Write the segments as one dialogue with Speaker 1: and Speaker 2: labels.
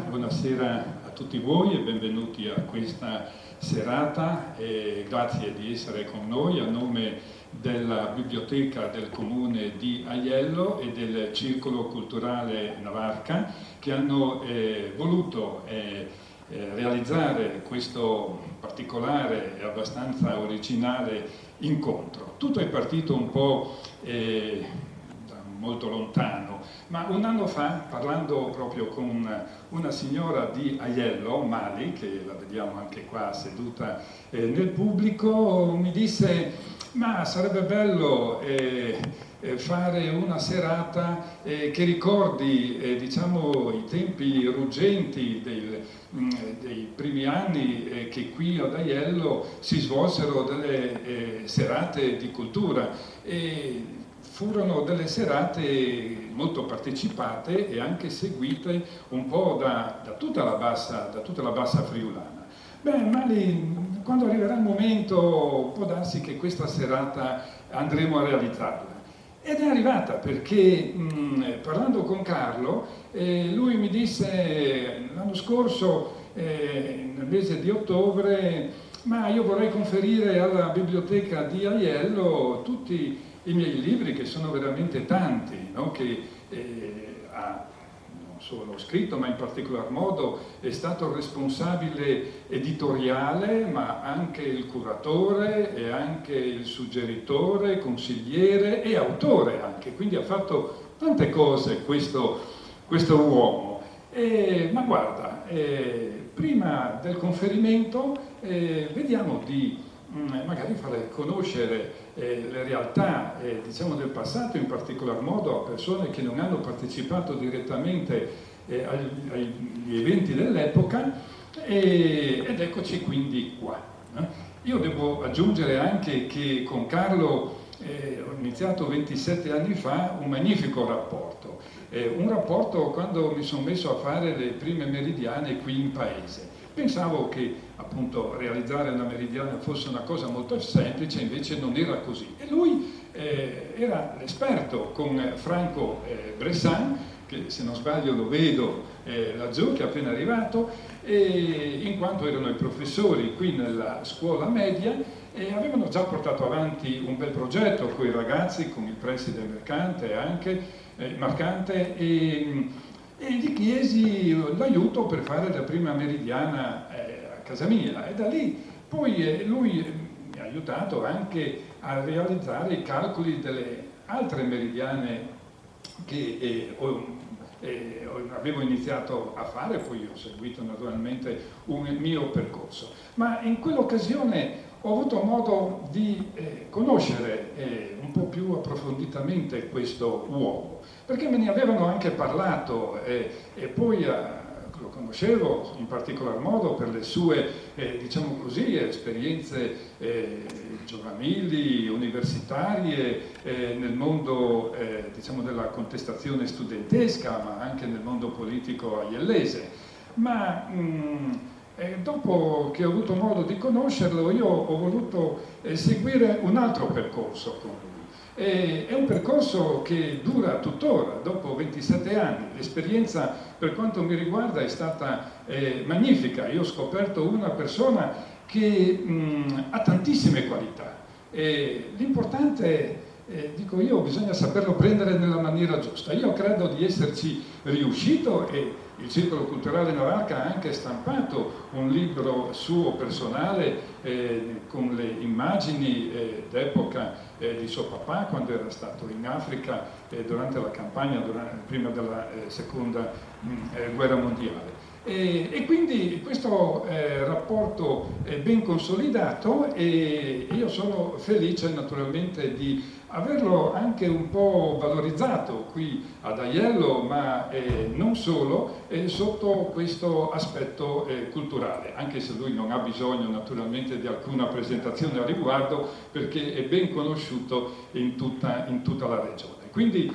Speaker 1: Buonasera a tutti voi e benvenuti a questa serata e grazie di essere con noi a nome della Biblioteca del Comune di Aiello e del Circolo Culturale Navarca che hanno voluto realizzare questo particolare e abbastanza originale incontro. Tutto è partito un po' da molto lontano, ma un anno fa, parlando proprio con una signora di Aiello, Mali, che la vediamo anche qua seduta nel pubblico, mi disse: ma sarebbe bello fare una serata che ricordi diciamo, i tempi ruggenti dei primi anni che qui ad Aiello si svolsero delle serate di cultura. Furono delle serate molto partecipate e anche seguite un po' da tutta la bassa friulana. Beh, Mali, quando arriverà il momento può darsi che questa serata andremo a realizzarla. Ed è arrivata perché parlando con Carlo, lui mi disse l'anno scorso, nel mese di ottobre, ma io vorrei conferire alla biblioteca di Aiello tutti i miei libri, che sono veramente tanti, no? Che ha solo lo scritto, ma in particolar modo è stato responsabile editoriale, ma anche il curatore e anche il suggeritore, consigliere e autore anche, quindi ha fatto tante cose questo uomo. Ma guarda, prima del conferimento vediamo di magari fare conoscere le realtà diciamo del passato, in particolar modo a persone che non hanno partecipato direttamente agli eventi dell'epoca, ed eccoci quindi qua. Io devo aggiungere anche che con Carlo ho iniziato 27 anni fa un magnifico rapporto, un rapporto quando mi sono messo a fare le prime meridiane qui in paese. Pensavo che appunto realizzare una meridiana fosse una cosa molto semplice, invece non era così. E lui era l'esperto con Franco Bressan, che se non sbaglio lo vedo laggiù, che è appena arrivato, in quanto erano i professori qui nella scuola media e avevano già portato avanti un bel progetto con i ragazzi, con il preside Mercante anche, Marcante, e gli chiesi l'aiuto per fare la prima meridiana a casa mia, e da lì poi lui mi ha aiutato anche a realizzare i calcoli delle altre meridiane che avevo iniziato a fare, poi ho seguito naturalmente un mio percorso. Ma in quell'occasione ho avuto modo di conoscere un po' più approfonditamente questo uomo, perché me ne avevano anche parlato e poi lo conoscevo in particolar modo per le sue, diciamo così, esperienze giovanili, universitarie, nel mondo diciamo della contestazione studentesca, ma anche nel mondo politico aiellese. Ma dopo che ho avuto modo di conoscerlo, io ho voluto seguire un altro percorso con lui. È un percorso che dura tuttora, dopo 27 anni. L'esperienza, per quanto mi riguarda, è stata magnifica. Io ho scoperto una persona che ha tantissime qualità. L'importante, dico io, bisogna saperlo prendere nella maniera giusta. Io credo di esserci riuscito e il Circolo Culturale Navarca ha anche stampato un libro suo personale con le immagini d'epoca di suo papà quando era stato in Africa durante la campagna prima della seconda guerra mondiale. E quindi questo rapporto è ben consolidato e io sono felice naturalmente di averlo anche un po' valorizzato qui ad Aiello, ma non solo, sotto questo aspetto culturale, anche se lui non ha bisogno naturalmente di alcuna presentazione a riguardo, perché è ben conosciuto in tutta la regione. Quindi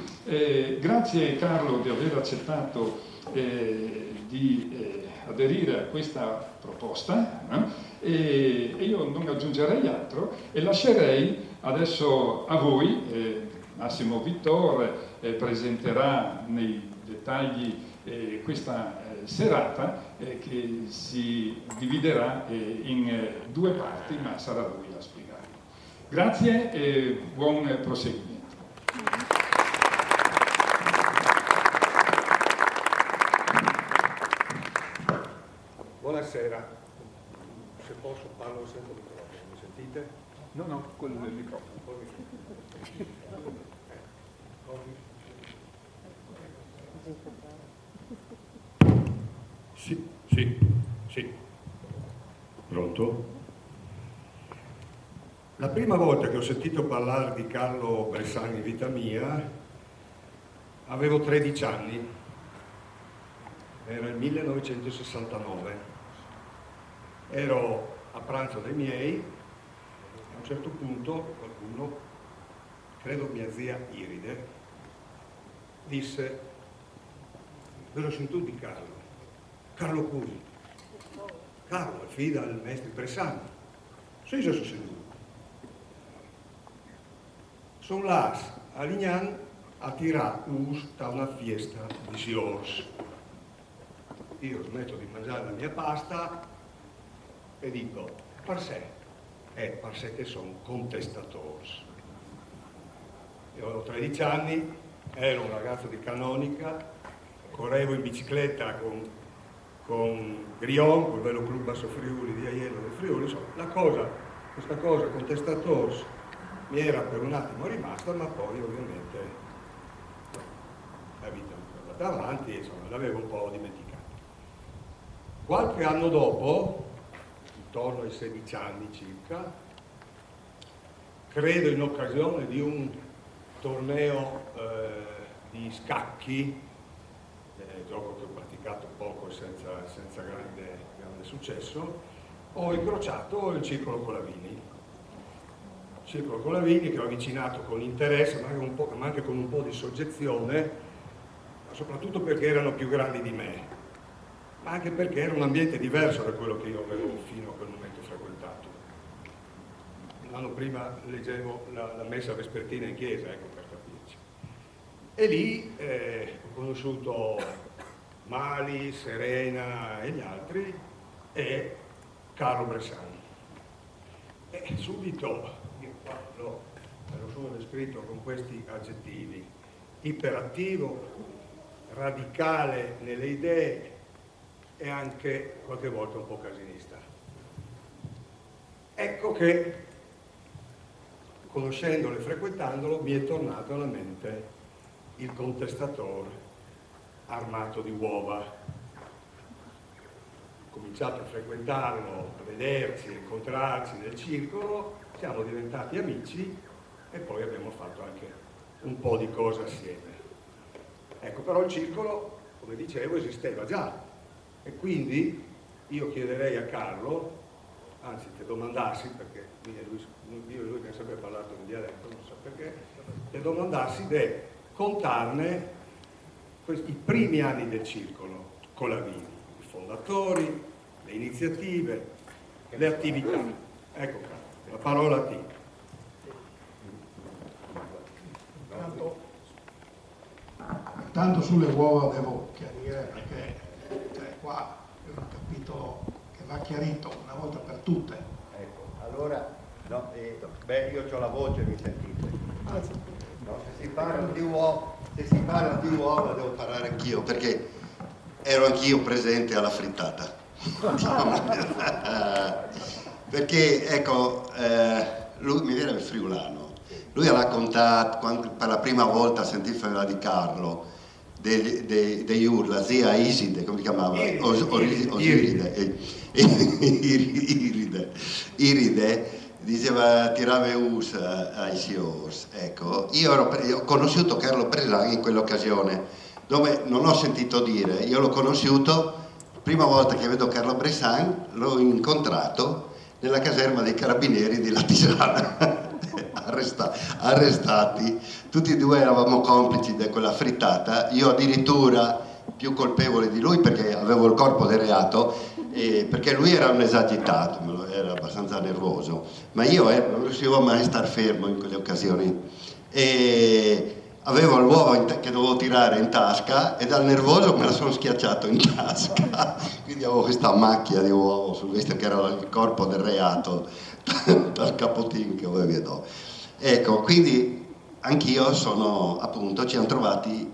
Speaker 1: grazie Carlo di aver accettato di aderire a questa proposta, e io non aggiungerei altro e lascerei adesso a voi. Massimo Vittor presenterà nei dettagli questa serata che si dividerà in due parti, ma sarà lui a spiegare. Grazie e buon proseguimento.
Speaker 2: Buonasera, se posso parlo senza microfono, mi sentite?
Speaker 1: No, quello del microfono.
Speaker 2: Sì. Pronto? La prima volta che ho sentito parlare di Carlo Bressan in vita mia avevo 13 anni, era il 1969. Ero a pranzo dai miei, a un certo punto qualcuno, credo mia zia Iride, disse: "Ve lo sentito di Carlo? Carlo Cusi. Carlo, il figlio del maestro Bressan. Sì, sono seduto. Sono là a Lignan a tirare us da una fiesta di Siors. Io smetto di mangiare la mia pasta e dico: per sé che sono contestatori. Io avevo 13 anni, ero un ragazzo di Canonica correvo in bicicletta con Grion, col Velo Club Basso Friuli di Aiello del Friuli, insomma, questa cosa con Testators mi era per un attimo rimasta, ma poi ovviamente la vita è andata avanti e insomma l'avevo un po' dimenticata. Qualche anno dopo, intorno ai 16 anni circa, credo in occasione di un torneo di scacchi, gioco che ho praticato poco e senza grande successo, ho incrociato il Circolo Colavini. Il Circolo Colavini che ho avvicinato con interesse, ma anche con un po' di soggezione, ma soprattutto perché erano più grandi di me, ma anche perché era un ambiente diverso da quello che io avevo fino a quel momento frequentato. L'anno prima leggevo la messa vespertina in chiesa, ecco, per capirci. E lì ho conosciuto Mali, Serena e gli altri e Carlo Bressan. E subito io qua lo sono descritto con questi aggettivi: iperattivo, radicale nelle idee e anche qualche volta un po' casinista. Ecco che, conoscendolo e frequentandolo, mi è tornato alla mente il contestatore armato di uova. Ho cominciato a frequentarlo, a vederci, a incontrarci nel circolo, siamo diventati amici e poi abbiamo fatto anche un po' di cose assieme. Ecco, però il circolo, come dicevo, esisteva già e quindi io chiederei a Carlo, anzi te domandassi, perché io e lui abbiamo sempre parlato in dialetto, non so perché, te domandassi di contarne i primi anni del circolo Colavini, i fondatori, le iniziative, le attività. Ecco Carlo, la parola a te.
Speaker 3: Intanto sulle uova devo chiarire perché qua è un capitolo che va chiarito una volta per tutte.
Speaker 4: Ecco, allora, no, io ho la voce, mi sentite? No, se si parla di uova devo parlare anch'io, perché ero anch'io presente alla frittata. Perché, ecco, lui mi viene il friulano. Lui ha raccontato, quando per la prima volta sentì parlare di Carlo, degli Urla, zia Iside, come si chiamava? Iride, diceva tirave us ai siors. Ecco, io ho conosciuto Carlo Bressan in quell'occasione, dove non ho sentito dire, io l'ho conosciuto, prima volta che vedo Carlo Bressan, l'ho incontrato nella caserma dei carabinieri di Latisana. Arrestati, tutti e due eravamo complici di quella frittata, io addirittura più colpevole di lui perché avevo il corpo del reato, perché lui era un esagitato, era abbastanza nervoso, ma io non riuscivo mai a star fermo in quelle occasioni e avevo l'uovo che dovevo tirare in tasca e dal nervoso me la sono schiacciato in tasca, quindi avevo questa macchia di uovo su questo che era il corpo del reato dal capotin che voi vedo. Ecco, quindi anch'io sono, appunto, ci hanno trovati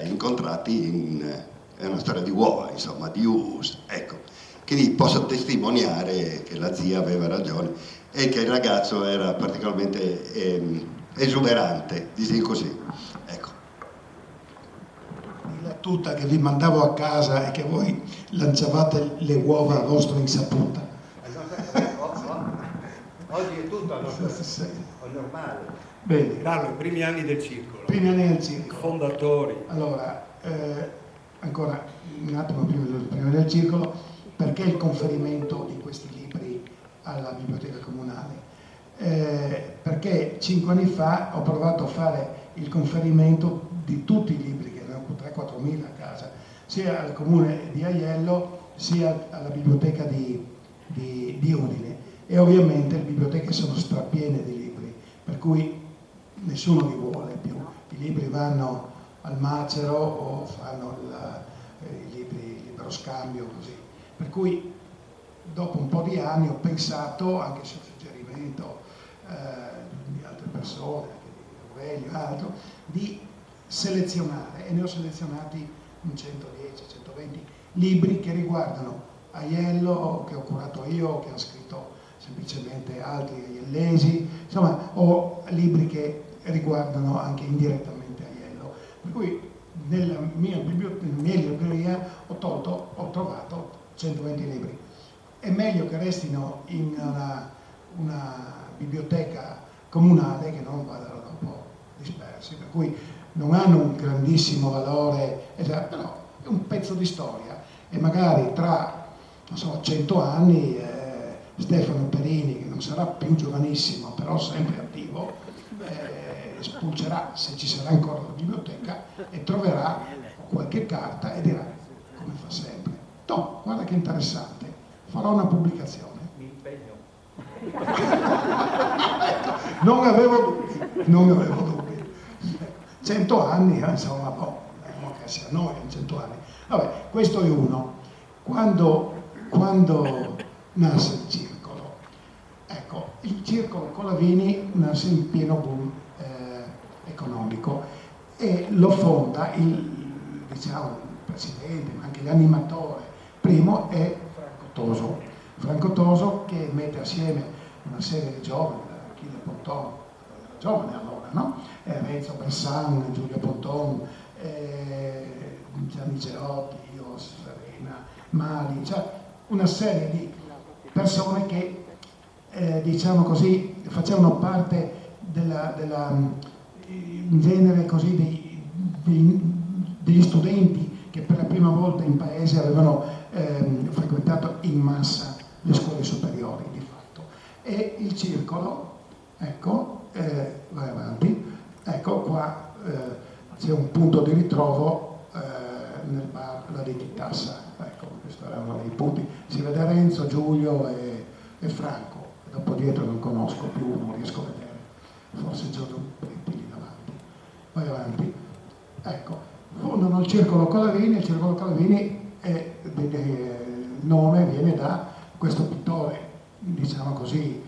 Speaker 4: incontrati in una storia di uova, insomma, di us, ecco. Quindi posso testimoniare che la zia aveva ragione e che il ragazzo era particolarmente esuberante, diciamo così, ecco.
Speaker 3: La tuta che vi mandavo a casa e che voi lanciavate le uova a vostra insaputa.
Speaker 4: Oggi è tutto normale.
Speaker 3: Bene.
Speaker 2: Carlo, i primi anni del circolo.
Speaker 3: Primi anni del circolo.
Speaker 2: Fondatori.
Speaker 3: Allora, ancora un attimo prima del circolo, perché il conferimento di questi libri alla biblioteca comunale? Perché 5 anni fa ho provato a fare il conferimento di tutti i libri, che erano 3-4 mila a casa, sia al comune di Aiello sia alla biblioteca di Udine. E ovviamente le biblioteche sono strapiene di libri, per cui nessuno li vuole più. I libri vanno al macero o fanno i libero scambio, così. Per cui dopo un po' di anni ho pensato, anche su suggerimento di altre persone, anche di Aurelio e altro, di selezionare, e ne ho selezionati un 110, 120 libri che riguardano Aiello, che ho curato io, che ha scritto semplicemente altri aiellesi, insomma, o libri che riguardano anche indirettamente Aiello. Per cui nella mia libreria ho trovato 120 libri. È meglio che restino in una biblioteca comunale che non vadano dopo dispersi, per cui non hanno un grandissimo valore, però è un pezzo di storia e magari tra, non so, 100 anni Stefano Perini, che non sarà più giovanissimo, però sempre attivo, spulcerà, se ci sarà ancora la biblioteca, e troverà qualche carta e dirà, come fa sempre, no, guarda che interessante, farò una pubblicazione.
Speaker 2: Mi impegno.
Speaker 3: Non avevo dubbi. 100 anni, insomma, non che sia noi in 100 anni. Vabbè, questo è uno. Quando nasce il circolo? Ecco, il circolo Colavini nasce in pieno boom economico e lo fonda il presidente, ma anche l'animatore primo è Franco Toso, che mette assieme una serie di giovani, Achille Ponton, giovane allora, no? Renzo Bressan, Giulio Ponton, Gianni Gerotti, io, Serena, Mali, cioè una serie di persone che diciamo così facevano parte in genere così degli studenti che per la prima volta in paese avevano frequentato in massa le scuole superiori di fatto. E il circolo, ecco, vai avanti, ecco qua c'è un punto di ritrovo nel bar La Ditassa, ecco, questi erano i punti, si vede Renzo, Giulio e Franco, dopo dietro non conosco più, non riesco a vedere, forse Giorgio Preti lì davanti, vai avanti, ecco, fondano il Circolo Colavini, il Circolo Colavini il nome viene da questo pittore, diciamo così,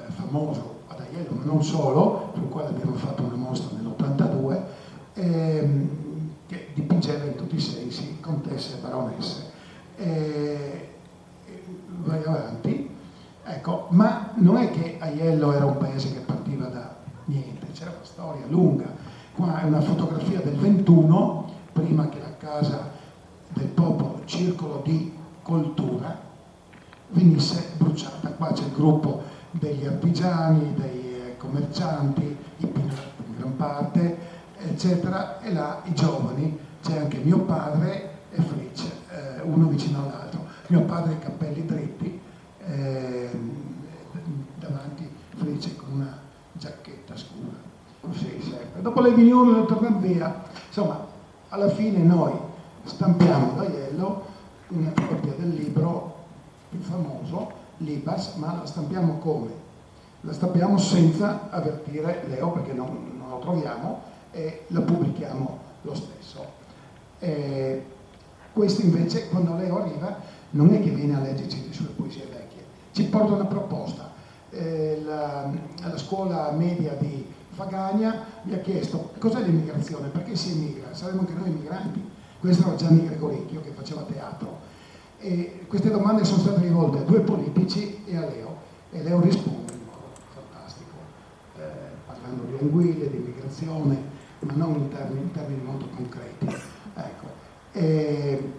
Speaker 3: famoso ad Aiello, ma non solo, sul quale abbiamo fatto una mostra nell'82, che dipingeva in tutti i sensi contesse e baronesse. Vai avanti, ecco, ma non è che Aiello era un paese che partiva da niente, c'era una storia lunga. Qua è una fotografia del 21, prima che la casa del popolo, Circolo di Coltura, venisse bruciata. Qua c'è il gruppo degli artigiani, dei commercianti, i pirati in gran parte, eccetera, e là i giovani, c'è anche mio padre e Fritz, uno vicino all'altro. Mio padre i capelli dritti, davanti Fritz con una giacchetta scura, così sempre. Dopo le riunioni lo tornano via, insomma, alla fine noi stampiamo da Aiello una copia del libro più famoso, Libas, ma la stampiamo come? La stampiamo senza avvertire Leo, perché non lo troviamo, e la pubblichiamo lo stesso. Questo invece, quando Leo arriva, non è che viene a leggerci le sue poesie vecchie, ci porta una proposta. Alla scuola media di Fagagna mi ha chiesto cos'è l'immigrazione, perché si emigra, saremmo anche noi immigranti. Questo era Gianni Gregorecchio che faceva teatro. E queste domande sono state rivolte a due politici e a Leo, e Leo risponde in modo fantastico, parlando di anguille, di immigrazione, ma non in termini molto concreti. Ecco. E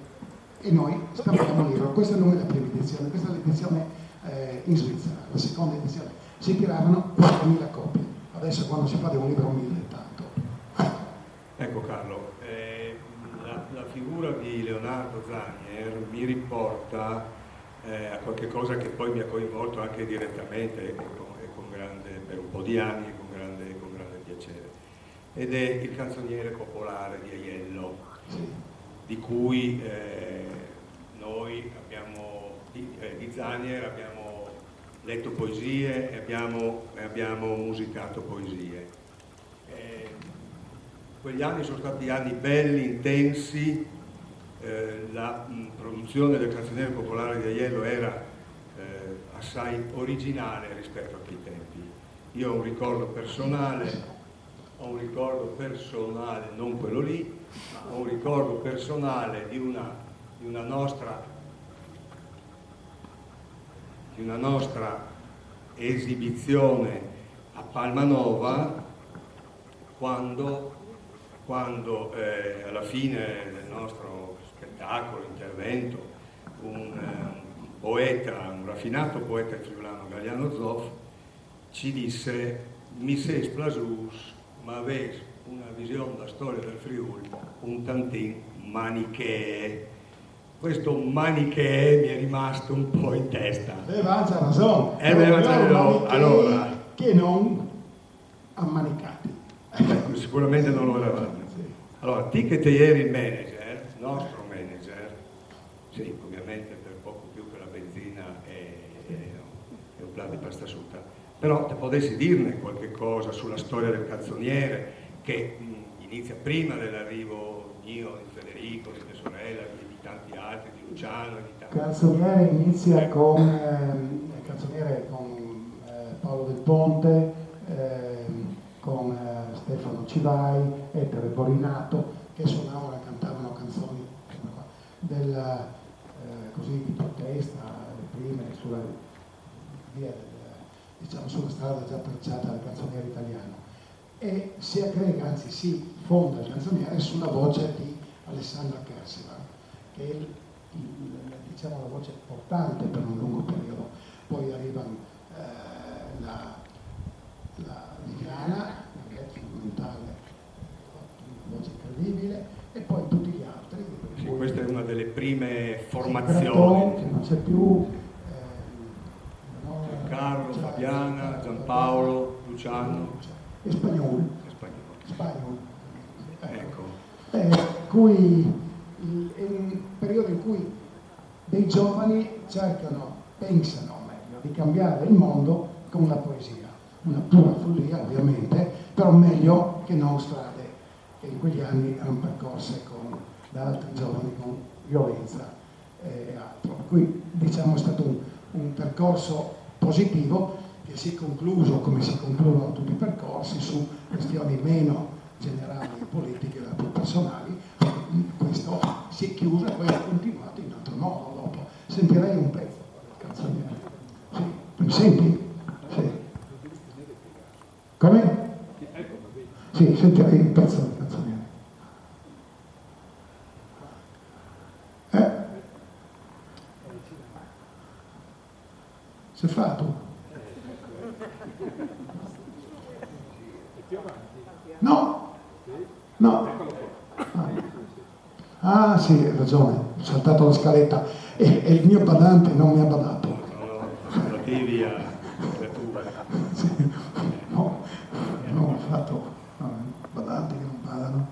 Speaker 3: noi stampiamo il libro. Questa non è la prima edizione, questa è l'edizione in Svizzera, la seconda edizione. Si tiravano 4.000 copie, adesso quando si fa di un libro 1.000 è tanto.
Speaker 2: Ecco Carlo, la figura di Leonardo Zanier mi riporta a qualche cosa che poi mi ha coinvolto anche direttamente per un po' di anni e con grande piacere, ed è il canzoniere popolare di Aiello, di cui noi di Zanier abbiamo letto poesie e abbiamo musicato poesie. Quegli anni sono stati anni belli, intensi, la produzione del canzoniere popolare di Aiello era assai originale rispetto a quei tempi. Io ho un ricordo personale ho un ricordo personale, non quello lì, ma ho un ricordo personale di una nostra esibizione a Palmanova, quando alla fine del nostro spettacolo, intervento, un raffinato poeta friulano, Galiano Zoff, ci disse: mi ses plasus, ma avés una visione della storia del Friuli un tantin manichee. Questo manichee mi è rimasto un po' in testa.
Speaker 3: Aveva ragione.
Speaker 2: Allora,
Speaker 3: che non ammanicati.
Speaker 2: Sicuramente non lo eravate. Allora, te che te eri il manager, il nostro manager, sì, ovviamente per poco più che la benzina è un plat di pasta asciutta, però te potessi dirne qualche cosa sulla storia del canzoniere, che inizia prima dell'arrivo mio, di Federico, di mia sorella, di tanti altri, di Luciano, di tanti.
Speaker 3: Canzoniere inizia con Paolo Del Ponte, con Stefano Civai, Ettore Borinato, che suonavano e cantavano canzoni così di protesta, le prime sulla via sulla strada già tracciata del canzoniere italiano, e si aggrega, anzi si fonda il canzoniere sulla voce di Alessandro Kersevan, che è la voce portante per un lungo periodo. Poi arrivano la Viviana, fondamentale, una voce incredibile, e poi tutti gli altri.
Speaker 2: Sì, questa è una delle prime formazioni.
Speaker 3: Grattoni, che non c'è più.
Speaker 2: Carlo, Fabiana, Giampaolo, Luciano
Speaker 3: e Spagnolo.
Speaker 2: Ecco.
Speaker 3: È un periodo in cui dei giovani pensano meglio di cambiare il mondo con la poesia, una pura follia ovviamente, però meglio che non strade che in quegli anni erano percorse da altri giovani con violenza e altro. Per cui diciamo è stato un percorso positivo che si è concluso, come si concludono tutti i percorsi, su questioni meno generali e politiche, più personali. Questo si è chiuso e poi ha continuato in altro modo dopo. Sentirei un pezzo del canzoniere. Sì, mi senti? Sì. Come? Sì, sentirei un pezzo del canzoniere. Sei fatto? No? No. Ah sì, hai ragione, ho saltato la scaletta e il mio badante non mi ha badato.
Speaker 2: No, sono andati via le tue.
Speaker 3: Sì. No, ho fatto badanti che non badano.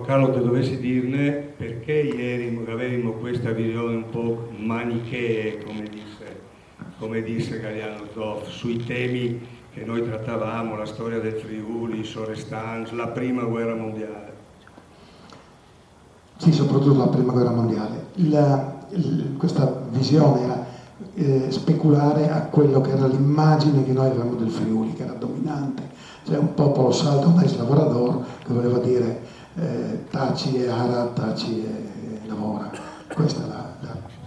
Speaker 2: Carlo, te dovessi dirne perché ieri avevamo questa visione un po' manichee, come disse Galiano Zoff, sui temi che noi trattavamo, la storia del Friuli, i Sorestans, la prima guerra mondiale.
Speaker 3: Sì, soprattutto la prima guerra mondiale. Questa visione era speculare a quello che era l'immagine che noi avevamo del Friuli, che era dominante, cioè un popolo saldo mais lavorador, che voleva dire taci e ara, taci e lavora. Questa è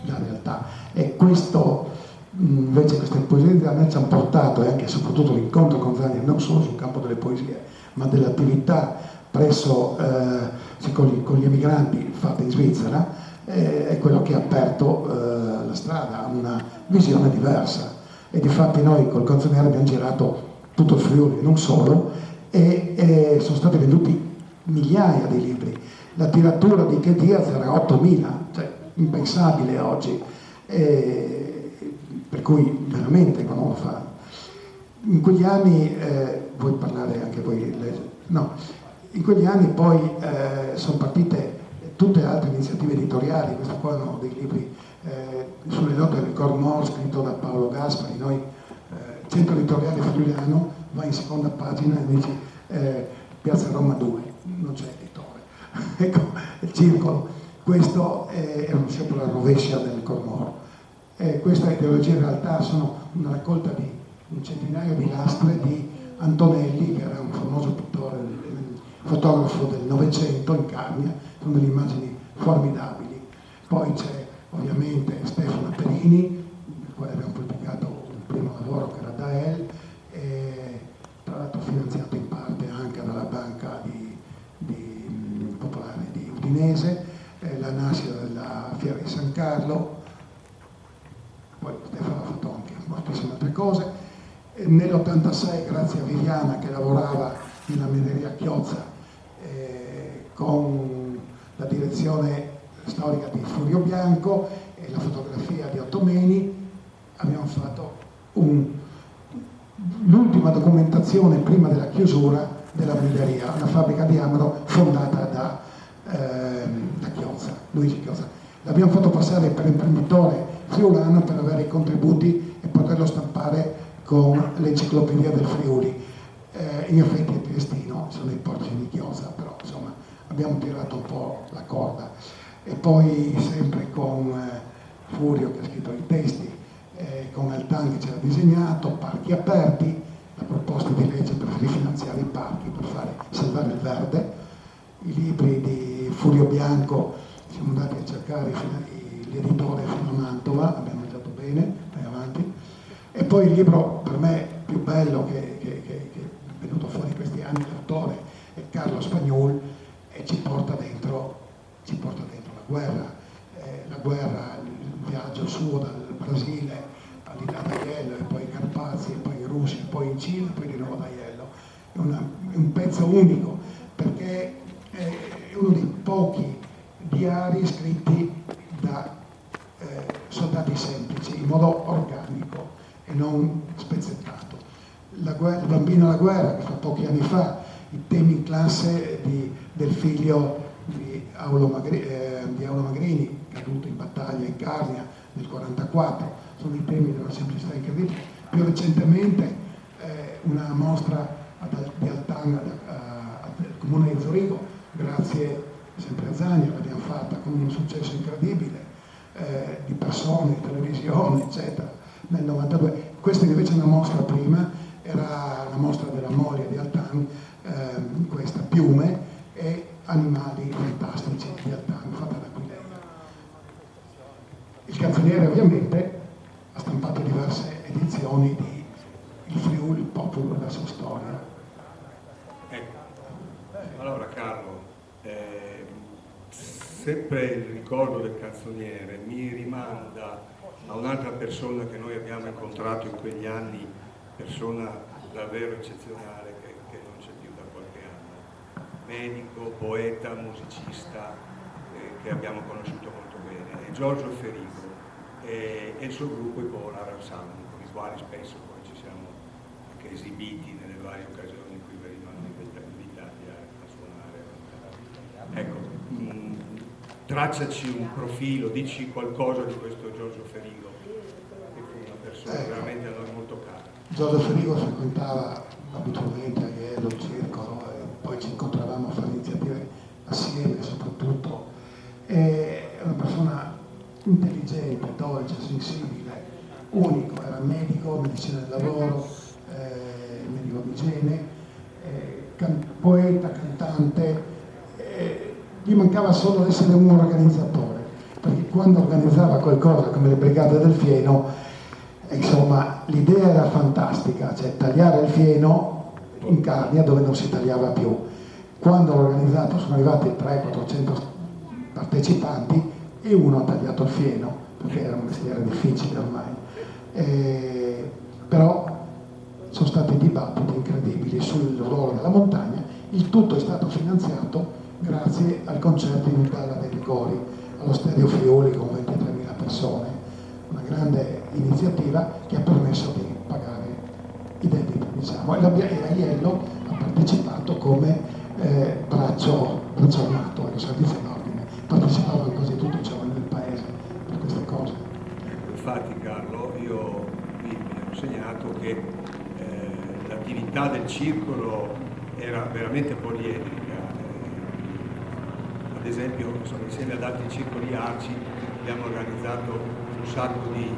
Speaker 3: la realtà. E questo, invece, queste poesie di Zania ci hanno portato, e anche e soprattutto l'incontro con Zania, non solo sul campo delle poesie, ma dell'attività presso con gli emigranti fatta in Svizzera, è quello che ha aperto la strada a una visione diversa. E difatti noi col Canzoniere abbiamo girato tutto il Friuli, non solo, e sono stati venduti migliaia di libri. La tiratura di Che Diaz era 8.000, cioè impensabile oggi, per cui veramente quando lo fa. In quegli anni, vuoi parlare anche voi? No, in quegli anni poi sono partite tutte altre iniziative editoriali. Questo qua erano dei libri sulle note del Cormor, scritto da Paolo Gaspari. Noi, Centro Editoriale Friulano, va in seconda pagina e dice Piazza Roma 2, non c'è editore. Ecco, il circolo. Questo è uno sciopero alla rovescia del Cormor. Queste ideologie in realtà sono una raccolta di un centinaio di lastre di Antonelli, che era un famoso pittore, fotografo del Novecento in Carnia, sono delle immagini formidabili. Poi c'è ovviamente Stefano Perini, del quale abbiamo pubblicato un primo lavoro che era Dael, tra l'altro finanziato in parte anche dalla Banca Popolare di Udinese, la nascita della Fiera di San Carlo. Poi Stefano ha fatto anche moltissime altre cose. Nell'86, grazie a Viviana che lavorava nella mineria Chiozza con la direzione storica di Furio Bianco e la fotografia di Ottomeni, abbiamo fatto l'ultima documentazione prima della chiusura della mineria, una fabbrica di Amaro fondata da Chiozza, Luigi Chiozza. L'abbiamo fatto passare per imprenditore friulano per avere i contributi e poterlo stampare con l'enciclopedia del Friuli. In effetti è triestino, sono i porci di Chiozza, però insomma abbiamo tirato un po' la corda. E poi sempre con Furio che ha scritto i testi, con Altan che c'era disegnato, parchi aperti, la proposta di legge per rifinanziare i parchi, per salvare il verde, i libri di Furio Bianco, siamo andati a cercare l'editore fino a Mantova, abbiamo mangiato bene, vai avanti. E poi il libro per me più bello che è venuto fuori in questi anni, l'autore è Carlo Spagnol, e ci porta dentro la guerra, il viaggio suo dal Brasile all'Ilha d'Aiello, e poi ai Carpazi, e poi in Russia, e poi in Cina, e poi di nuovo ad Aiello. È un pezzo unico, perché è uno dei pochi diari scritti da soldati semplici, in modo organico e non spezzettato. Il bambino alla guerra, che fa pochi anni fa, i temi in classe del figlio di Aulo Magrini, caduto in battaglia in Carnia nel 1944, sono i temi di una semplicità incredibile. Più recentemente una mostra di Altan al comune di Zurigo, grazie sempre a Zania, l'abbiamo fatta con un successo incredibile, di persone, di televisione, eccetera, nel 92. Questa invece è una mostra prima, era la mostra della moglie di Altan, questa Piume e animali fantastici di Altan, fatta da Aquileia. Il Canzoniere ovviamente ha stampato diverse edizioni di Il Friuli, il popolo e la sua storia.
Speaker 2: Ecco, allora Carlo, sempre il ricordo del Canzoniere mi rimanda a un'altra persona che noi abbiamo incontrato in quegli anni, persona davvero eccezionale che non c'è più da qualche anno, medico, poeta, musicista, che abbiamo conosciuto molto bene, è Giorgio Ferigo e il suo gruppo i Polar Ensemble, con i quali spesso poi ci siamo anche esibiti nelle varie occasioni in cui venivano invitati a suonare. Ecco, tracciaci un profilo, dici qualcosa di questo Giorgio Ferigo, che fu una persona veramente a noi molto cara.
Speaker 3: Giorgio Ferigo frequentava abitualmente a Aiello, il circolo, e poi ci incontravamo a fare iniziative assieme soprattutto. È una persona intelligente, dolce, sensibile, unico, era medico, medicina del lavoro, medico di igiene, poeta, cantante. Gli mancava solo essere un organizzatore, perché quando organizzava qualcosa come le Brigate del Fieno, insomma, l'idea era fantastica, cioè tagliare il fieno in Carnia dove non si tagliava più. Quando l'ho organizzato sono arrivati 300-400 partecipanti e uno ha tagliato il fieno, perché era un mestiere difficile ormai. Però sono stati dibattiti incredibili sul ruolo della montagna. Il tutto è stato finanziato grazie al concerto in Italia dei Rigori, allo Stadio Friuli con 23.000 persone, una grande iniziativa che ha permesso di pagare i debiti, diciamo. E Aiello ha partecipato come braccio armato allo servizio d'ordine, partecipavano quasi tutti i giovani del paese per queste cose.
Speaker 2: Infatti, Carlo, io qui mi ho insegnato che l'attività del circolo era veramente poliedrica. Ad esempio, insieme ad altri circoli ARCI abbiamo organizzato un sacco di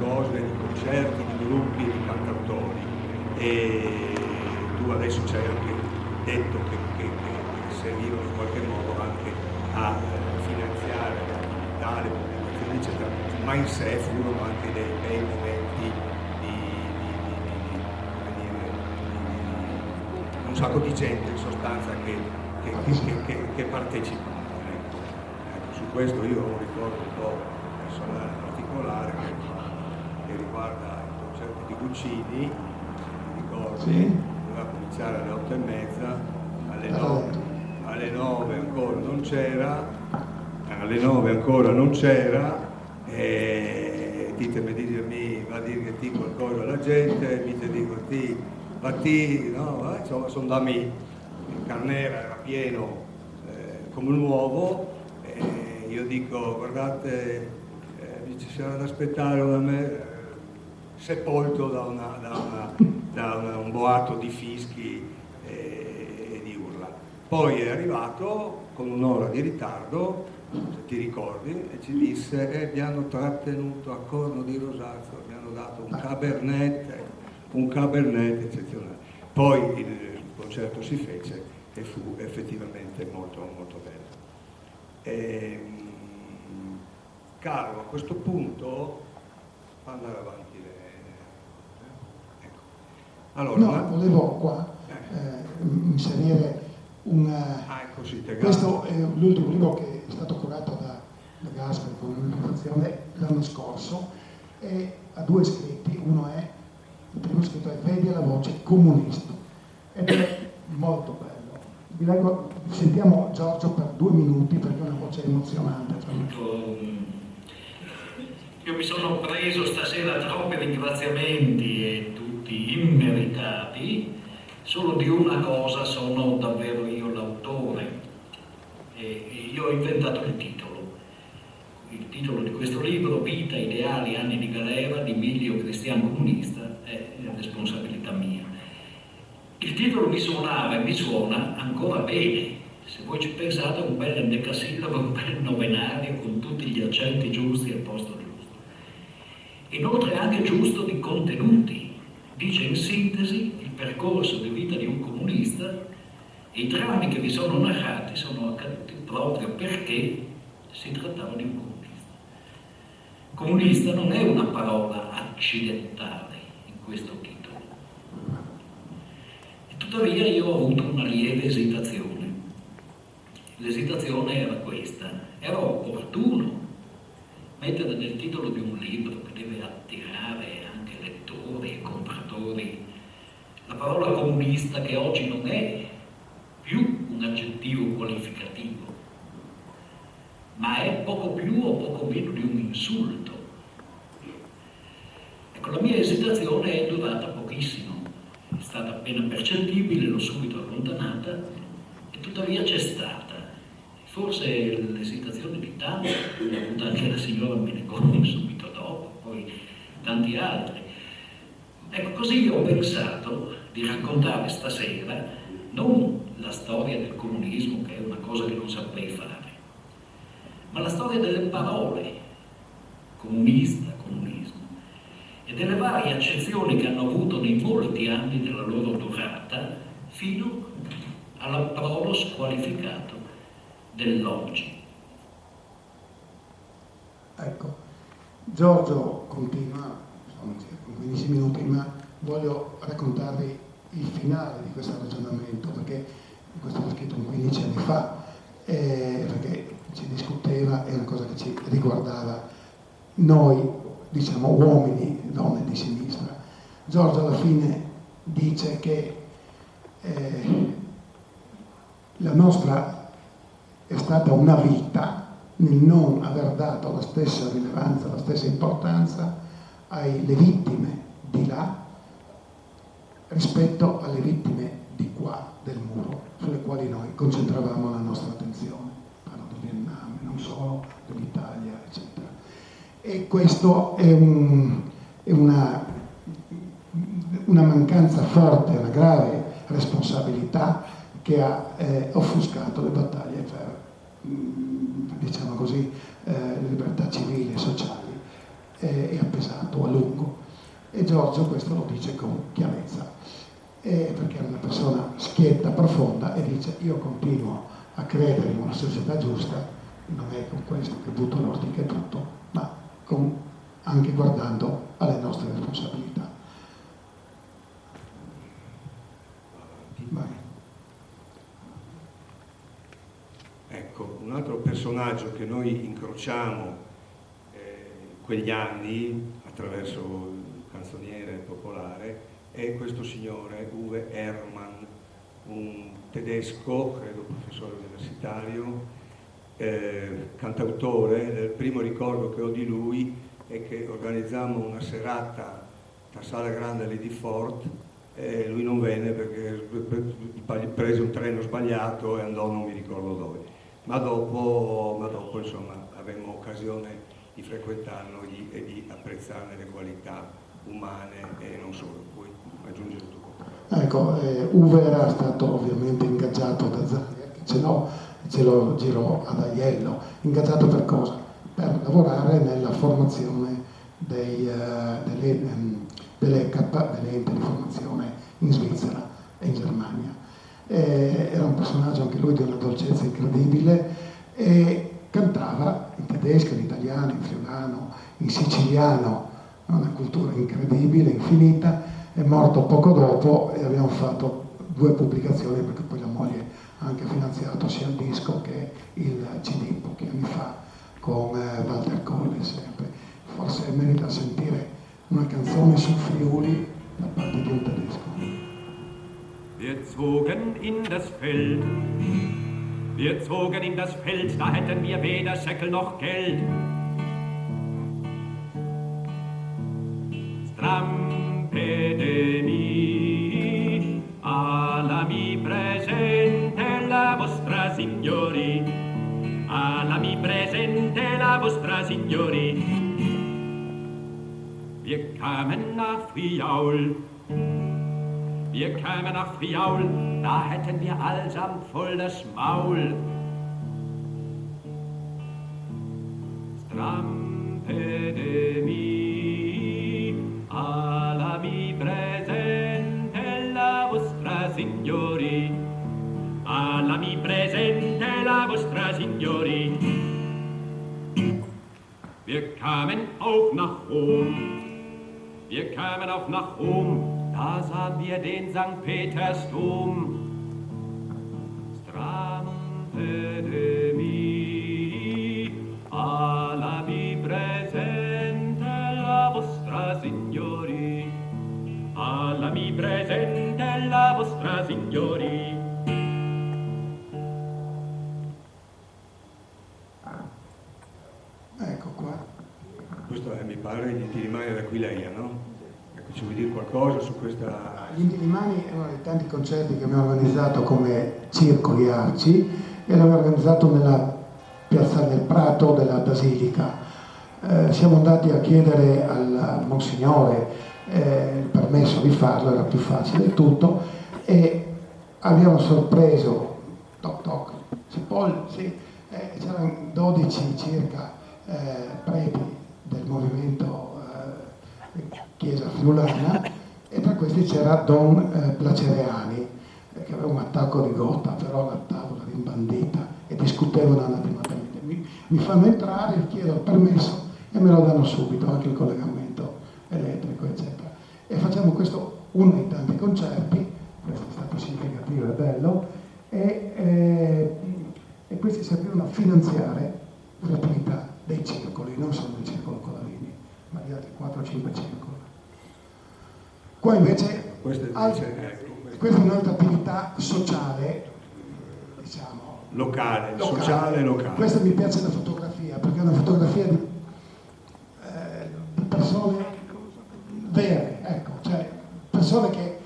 Speaker 2: cose, di concerti, di gruppi, di cantautori, e tu adesso ci hai anche detto che servivano in qualche modo anche a finanziare le attività, le pubblicazioni, eccetera, ma in sé furono anche dei bei momenti di un sacco di gente in sostanza che partecipava. Su questo io ho un ricordo un po' personale particolare che riguarda il concerto di Guccini. Mi ricordo che doveva cominciare alle 8:30, alle 9 ancora non c'era, e ditemi, va a dire che qualcosa alla gente, mi te dico no, insomma sono da me. Il Carnera era pieno come un uovo. Io dico, guardate, ci sarà da aspettare da me, sepolto da un boato di fischi e di urla. Poi è arrivato con un'ora di ritardo, se ti ricordi, e ci disse mi hanno trattenuto a Corno di Rosazzo, mi hanno dato un cabernet eccezionale. Poi il concerto si fece e fu effettivamente molto molto bello. Carlo, a questo punto fa andare avanti ecco. Allora,
Speaker 3: volevo qua inserire
Speaker 2: ecco, sì,
Speaker 3: questo è l'ultimo libro che è stato curato da Gasper con un'innovazione l'anno scorso, e ha due scritti. Il primo scritto è Vedi la voce comunista, ed è molto bello. Vi leggo, sentiamo Giorgio per 2 minuti perché è una voce emozionante.
Speaker 5: Io mi sono preso stasera troppi ringraziamenti e tutti immeritati. Solo di una cosa sono davvero io l'autore, e io ho inventato il titolo di questo libro, Vita, ideali, anni di galera, di Emilio Cristiano Comunista, è responsabilità mia. Il titolo mi suona ancora bene, se voi ci pensate, un bel endecasillabo, un bel novenario con tutti gli accenti giusti al posto giusto. Inoltre è anche giusto di contenuti. Dice in sintesi il percorso di vita di un comunista, e i drammi che vi sono narrati sono accaduti proprio perché si trattava di un comunista. Comunista non è una parola accidentale in questo titolo. E tuttavia io ho avuto una lieve esitazione. L'esitazione era questa: era opportuno mettere nel titolo di un libro che deve attirare anche lettori e compratori la parola comunista, che oggi non è più un aggettivo qualificativo, ma è poco più o poco meno di un insulto. Ecco, la mia esitazione è durata pochissimo, è stata appena percettibile, l'ho subito allontanata, e tuttavia c'è stata. Forse l'esitazione di tanti, l'ha avuta anche la signora Menegoni subito dopo, poi tanti altri. Ecco, così io ho pensato di raccontare stasera non la storia del comunismo, che è una cosa che non saprei fare, ma la storia delle parole, comunista, comunismo, e delle varie accezioni che hanno avuto nei molti anni della loro durata, fino all'approdo squalificato dell'oggi.
Speaker 3: Giorgio continua, sono circa 15 minuti, ma voglio raccontarvi il finale di questo ragionamento, perché questo l'ho scritto 15 anni fa, perché ci discuteva, è una cosa che ci riguardava noi, diciamo, uomini, donne di sinistra. Giorgio alla fine dice che la nostra è stata una vita nel non aver dato la stessa rilevanza, la stessa importanza alle vittime di là rispetto alle vittime di qua del muro, sulle quali noi concentravamo la nostra attenzione. Parlo del Vietnam, non solo, dell'Italia, eccetera. E questo è una mancanza forte, una grave responsabilità che ha offuscato le battaglie per, diciamo così, le libertà civili e sociali e ha pesato a lungo. E Giorgio questo lo dice con chiarezza, perché è una persona schietta, profonda, e dice: io continuo a credere in una società giusta, non è con questo che butto l'ortica e tutto, ma anche guardando alle nostre responsabilità. Vai.
Speaker 2: Ecco, un altro personaggio che noi incrociamo in quegli anni attraverso il canzoniere popolare è questo signore Uwe Hermann, un tedesco, credo professore universitario, cantautore. Il primo ricordo che ho di lui è che organizzammo una serata a Sala Grande Lady Ford e lui non venne perché prese un treno sbagliato e andò non mi ricordo dove. Ma dopo insomma avemmo occasione di frequentarlo e di apprezzarne le qualità umane e non solo. Puoi aggiungere tu qualcosa?
Speaker 3: Ecco, Uwe era stato ovviamente ingaggiato da Zacher, che ce lo girò ad Aiello. Ingaggiato per cosa? Per lavorare nella formazione delle enti di formazione in Svizzera e in Germania. Era un personaggio anche lui di una dolcezza incredibile e cantava in tedesco, in italiano, in friulano, in siciliano, una cultura incredibile, infinita. È morto poco dopo e abbiamo fatto 2 pubblicazioni, perché poi la moglie ha anche finanziato sia il disco che il CD pochi anni fa con Walter Kolle sempre. Forse merita sentire una canzone su Friuli da parte di un tedesco.
Speaker 6: Wir zogen in das Feld, da hätten wir weder Säckel noch Geld. Strampedemi, alla mi presente la vostra signori, alla mi presente la vostra signori. Wir kamen nach Friaul, da hätten wir allsamt voll das Maul. Strampedemi, alla mi presente la vostra signori, alla mi presente la vostra signori. Wir kamen auch nach Rom, da sahen wir den St. Petersdom. Strampedemi, alla mi presente la vostra signori, alla mi presente la vostra signori.
Speaker 3: Ecco qua.
Speaker 2: Questo mi pare gli Inti Limani d'Aquileia, no? Ecco, ci vuoi dire qualcosa su questa...
Speaker 3: Gli Inti Limani è uno dei tanti concerti che abbiamo organizzato come Circoli Arci e l'abbiamo organizzato nella piazza del Prato della Basilica. Siamo andati a chiedere al Monsignore il permesso di farlo, era più facile del tutto, e abbiamo sorpreso, toc toc, Cipoll, sì, c'erano 12 circa preti del movimento Chiesa Friulana, e tra questi c'era Don Placereani, che aveva un attacco di gotta, però la tavola rimbandita, e discutevano animatamente. Mi fanno entrare, chiedo il permesso e me lo danno subito, anche il collegamento elettrico, eccetera. E facciamo questo uno dei tanti concerti, questo è stato significativo e bello, e questi servivano a finanziare l'attività dei circoli, non solo del circolo Colavini, ma di altri 4-5 circoli. Qua invece questa è un'altra attività sociale, diciamo,
Speaker 2: locale, sociale locale.
Speaker 3: Questa mi piace la fotografia, perché è una fotografia di persone vere, ecco, cioè persone che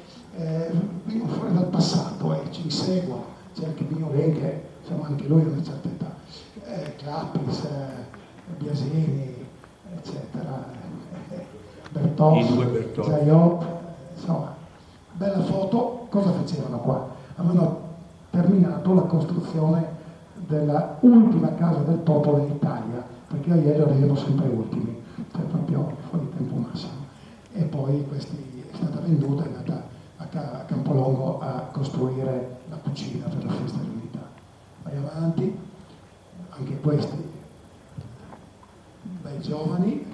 Speaker 3: vengono fuori dal passato e ci inseguono. C'è anche Mignolet, che insomma anche lui ha una certa età, Clappis, Biasini, eccetera, Bertozzi, Zaiot, insomma, bella foto. Cosa facevano qua? Avevano terminato la costruzione della ultima casa del popolo in Italia, perché a Aiello arrivano sempre ultimi, cioè proprio fuori tempo massimo. E poi è stata venduta e è andata a Campolongo a costruire la cucina per la festa dell'unità. Vai avanti, anche questi bei giovani,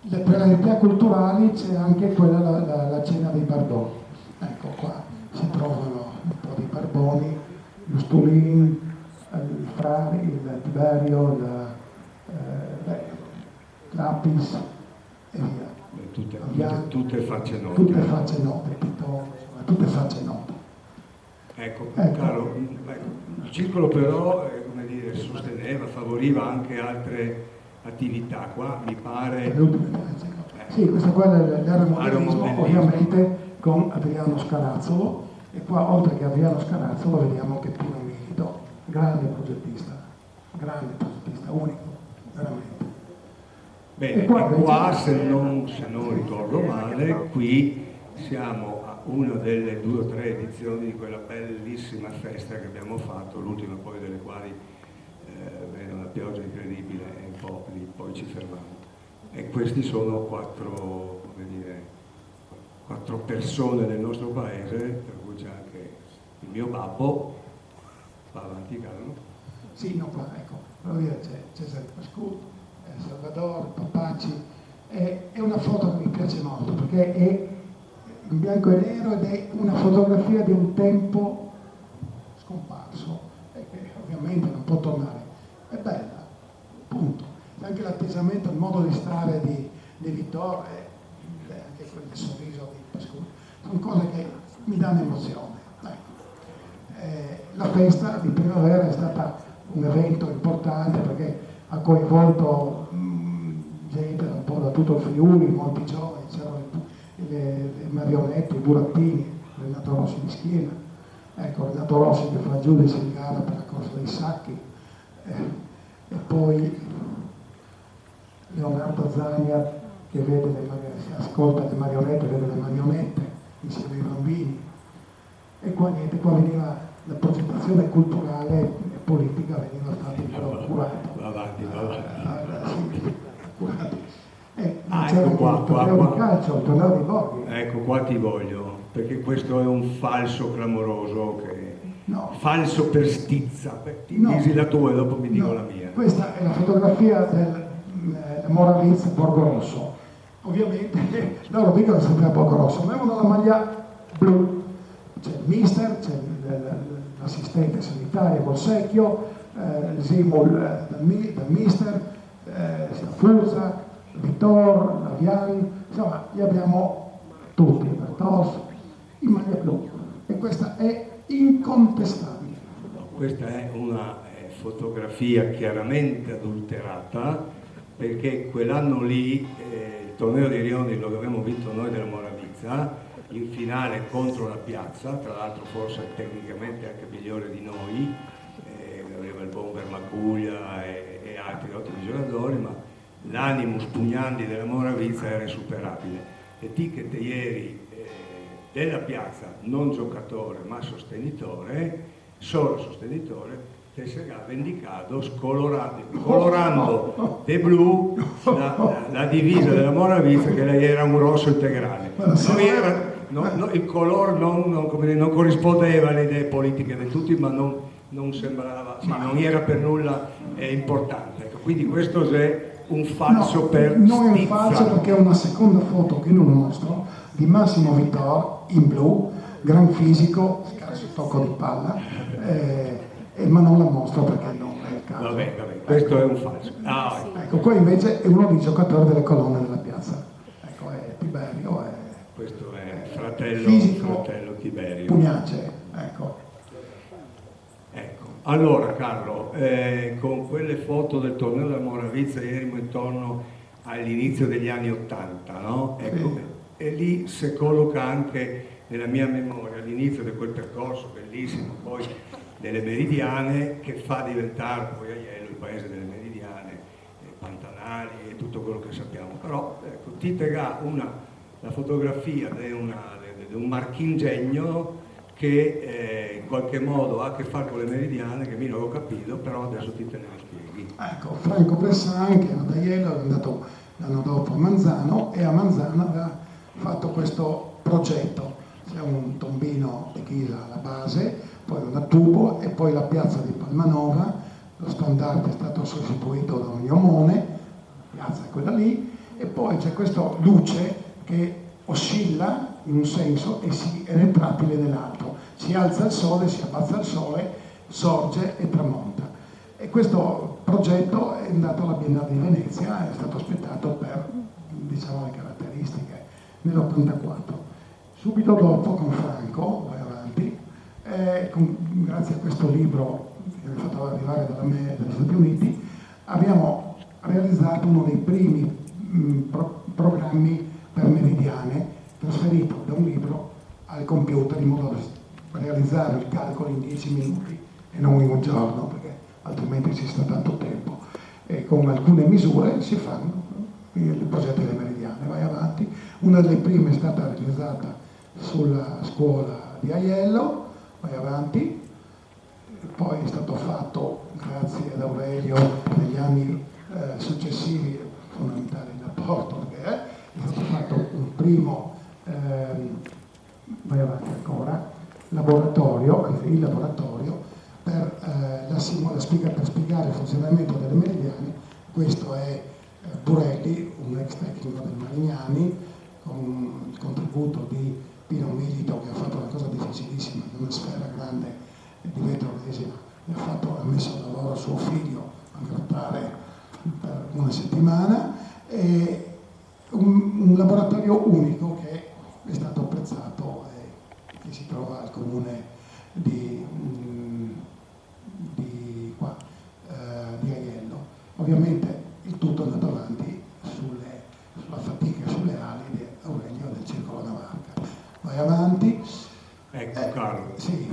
Speaker 3: per le attività culturali c'è anche quella, la cena dei Barboni. Ecco qua si trovano un po' di Barboni, Lustulin, il Frari, il Tiberio, Clappis e via.
Speaker 2: Tutte facce note.
Speaker 3: Tutte facce note, Pittore, insomma, tutte facce note.
Speaker 2: Ecco. Carlo, il circolo però, come dire, sosteneva, favoriva anche altre attività. Qua mi pare...
Speaker 3: Sì, questa qua è l'aeromodellismo, ovviamente con Adriano Scarazzolo, e qua oltre che Adriano Scarazzolo vediamo anche Pino Milito, grande progettista, unico, veramente.
Speaker 2: Bene, e qua se non ricordo male, qui siamo a una delle 2 o 3 edizioni di quella bellissima festa che abbiamo fatto, l'ultima poi delle quali venne una pioggia incredibile e un po' lì poi ci fermamo. E questi sono 4 persone del nostro paese, per cui c'è anche il mio babbo. Va avanti, Carlo.
Speaker 3: Sì, no, qua, ecco, c'è Cesare Pascuto, Salvador, Papacci. È una foto che mi piace molto perché è in bianco e nero ed è una fotografia di un tempo scomparso e che ovviamente non può tornare. È bella, punto. Anche l'atteggiamento, il modo di stare di Vittorio, anche quel sorriso di Pascuto, sono cose che mi danno emozione. La festa di primavera è stata un evento importante perché ha coinvolto gente un po' da tutto il Friuli, molti giovani, c'erano le marionette, i burattini, Renato Rossi di Schiena, ecco Renato Rossi che fa giudice in gara per la corsa dei sacchi, e poi Leonardo Zania che ascolta le marionette, vede le marionette insieme ai bambini, e qua niente, qua veniva la progettazione culturale e politica veniva fatta in modo accurato.
Speaker 2: Va avanti.
Speaker 3: C'era
Speaker 2: ecco
Speaker 3: il torneo di calcio, il torneo di Borghi.
Speaker 2: Ecco, qua ti voglio, perché questo è un falso clamoroso, falso per stizza. Disi la tua e dopo mi dico la mia.
Speaker 3: Questa è la fotografia del Moravizza Borgo Rosso. Ovviamente loro dicono sempre a Borgo Rosso, ma avevano la maglia blu. C'è il mister, c'è l'assistente sanitario col secchio, il Simul dal mister, Furza, Vittor, Lavian, insomma li abbiamo tutti, Bertos, in maglia blu, e questa è incontestabile.
Speaker 2: Questa è una fotografia chiaramente adulterata, perché quell'anno lì il torneo di Rioni lo avevamo vinto noi della Moravizza, in finale contro la Piazza, tra l'altro forse tecnicamente anche migliore di noi, aveva il bomber Macuglia e altri ottimi giocatori, ma l'animus pugnandi della Moravizza era insuperabile. E ti che te ieri della Piazza, non giocatore ma sostenitore, solo sostenitore, che si era vendicato colorando de blu la divisa della Moravizza, che lei era un rosso integrale. Il colore non corrispondeva alle idee politiche di tutti, ma non sembrava, non era per nulla importante. Ecco, quindi questo è un falso
Speaker 3: no,
Speaker 2: per
Speaker 3: non è un
Speaker 2: stizza?
Speaker 3: falso perché è una seconda foto che non mostro di Massimo Vittor in blu, gran fisico, scarso tocco di palla, ma non la mostro perché non è il caso.
Speaker 2: Vabbè, questo è un falso.
Speaker 3: Ecco, qua invece è uno dei giocatori delle colonne della piazza. Ecco, è Tiberio, è
Speaker 2: Questo è fratello Tiberio.
Speaker 3: pugnace, ecco.
Speaker 2: Ecco. Allora Carlo, con quelle foto del torneo della Moravizza erimo intorno all'inizio degli anni '80, no? Ecco,
Speaker 3: Sì.
Speaker 2: e lì si colloca anche nella mia memoria l'inizio di quel percorso bellissimo poi delle Meridiane, che fa diventare poi Aiello il paese delle Meridiane, Pantanali e tutto quello che sappiamo. Però ecco, Titega la fotografia di un marchingegno che in qualche modo ha a che fare con le Meridiane, che mi non ho capito, però adesso te ne spieghi.
Speaker 3: Ecco, Franco Bressan, che era da Aiello, è andato l'anno dopo a Manzano, e a Manzano aveva fatto questo progetto. C'è un tombino di ghisa alla base, poi una tubo e poi la piazza di Palmanova. Lo standard è stato sostituito da un Iomone, la piazza è quella lì, e poi c'è questa luce che oscilla in un senso e è retrattile nell'altro. Si alza il sole, si abbassa il sole, sorge e tramonta. E questo progetto è andato alla Biennale di Venezia, è stato aspettato per, diciamo, le caratteristiche nell'84. Subito dopo con Franco, vai avanti, grazie a questo libro che mi è fatto arrivare dagli Stati Uniti, abbiamo realizzato uno dei primi programmi per Meridiane, trasferito da un libro al computer in modo da realizzare il calcolo in 10 minuti e non in un giorno, perché altrimenti ci sta tanto tempo. E con alcune misure si fanno il progetto delle Meridiane. Vai avanti. Una delle prime è stata realizzata sulla scuola di Aiello, vai avanti. Poi è stato fatto, grazie ad Aurelio, negli anni successivi, fondamentale il rapporto, perché è stato fatto un primo, vai avanti ancora, laboratorio, anzi il laboratorio, per spiegare il funzionamento delle Meridiane. Questo è Burelli, un ex tecnico del Marignani, con il contributo di Pino Milito, che ha fatto una cosa difficilissima, una sfera grande di vetro resina, ha messo a lavoro suo figlio a grattare per una settimana, e un laboratorio unico che è stato apprezzato e che si trova al comune di Aiello. Ovviamente il tutto è andato avanti sulla fatica e sulle ali di Aurelio del Circolo Navarca. Vai avanti.
Speaker 2: Ecco Carlo.
Speaker 3: Sì,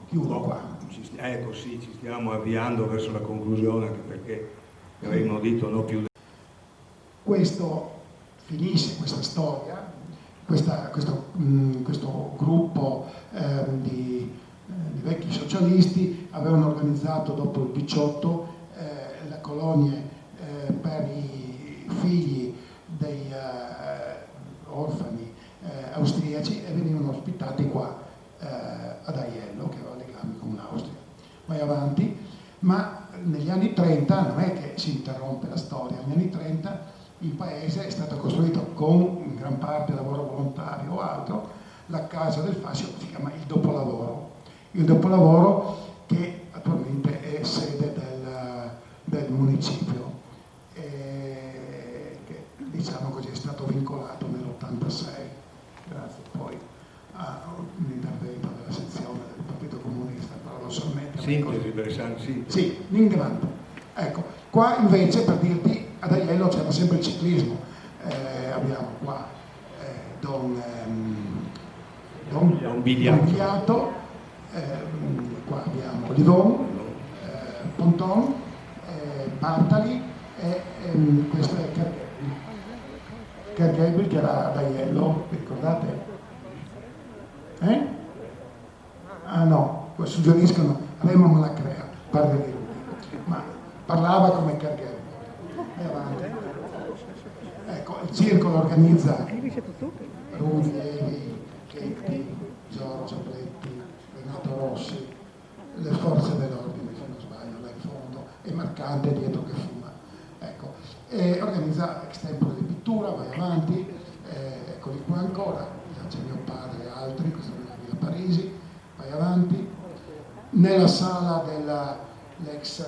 Speaker 3: chiudo qua.
Speaker 2: Ecco sì, ci stiamo avviando verso la conclusione, anche perché avremmo detto no più.
Speaker 3: Questo finisce questa storia, questo gruppo di vecchi socialisti avevano organizzato dopo il 18 le colonie per i figli dei orfani austriaci, e venivano ospitati qua ad Aiello, che aveva legami con l'Austria. Vai avanti. Ma negli anni 30 non è che si interrompe la storia, negli anni 30 il paese è stato costruito con in gran parte lavoro volontario o altro, la casa del fascio si chiama il dopolavoro che attualmente è sede del municipio, che diciamo così è stato vincolato nell'86, grazie poi a un intervento della sezione del Partito Comunista, paradossalmente.
Speaker 2: Sintesi, Bressan, sintesi.
Speaker 3: Sì, l'ingrante. Ecco, qua invece, per dirti, ad Aiello c'era sempre il ciclismo. Abbiamo qua Don Biliato, qua abbiamo Livon, Ponton, Bartali, e questo è Kergebel, che era ad Aiello, vi ricordate? Ah no, suggeriscono Remo Malacrea, padre di Rudy, ma parlava come Kergebel. E avanti. Ecco, il circolo organizza Rudy Levi, Chetti, Giorgio Bretti, Renato Rossi, le forze dell'ordine, se non sbaglio, là in fondo, e Marcante dietro che fuma. Ecco. E organizza ex tempore di pittura, vai avanti, eccoli qua ancora, c'è mio padre e altri, questa è la Villa Parisi, vai avanti. Nella sala dell'ex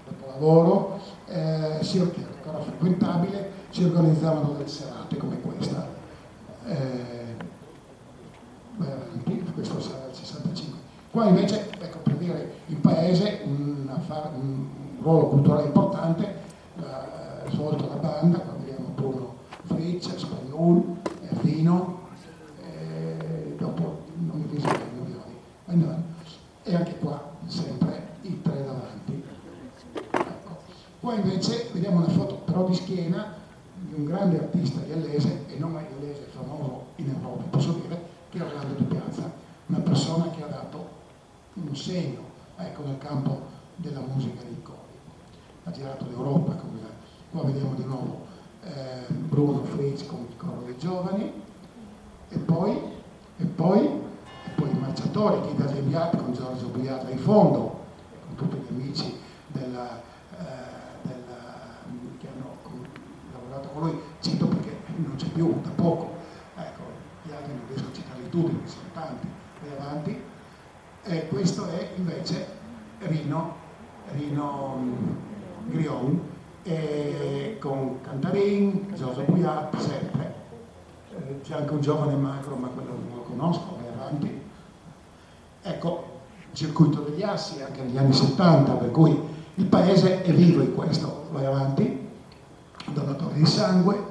Speaker 3: dopolavoro, ancora frequentabile, si organizzavano delle serate come questa. Vai avanti, questo sarà il 65. Qua invece, ecco, per dire, il paese, un ruolo culturale importante, svolto la banda, qua vediamo Bruno Fritz, Spagnol, Rino, dopo non mi ricordo i nomi, e anche qua sempre i tre davanti. Ecco. Qua invece vediamo una foto però di schiena di un grande artista iallese, e non iallese, famoso in Europa, posso dire, che è Orlando Di Piazza, una persona che ha dato un segno, ecco, nel campo della musica dei cori. Ha girato l'Europa, qua vediamo di nuovo Bruno Fritz con il coro dei giovani, e poi i marciatori, Guida Debiat con Giorgio Buiata in fondo, con tutti gli amici che hanno lavorato con lui, cito perché non c'è più da poco, ecco, gli altri non riesco a citarli tutti, perché sono tanti, vai avanti. E questo è invece Rino Grion, con Cantarin, Giorgio Buiat, sempre. C'è anche un giovane magro, ma quello non lo conosco, vai avanti. Ecco, il circuito degli assi anche negli anni 70, per cui il paese è vivo in questo, vai avanti. Donatore di sangue,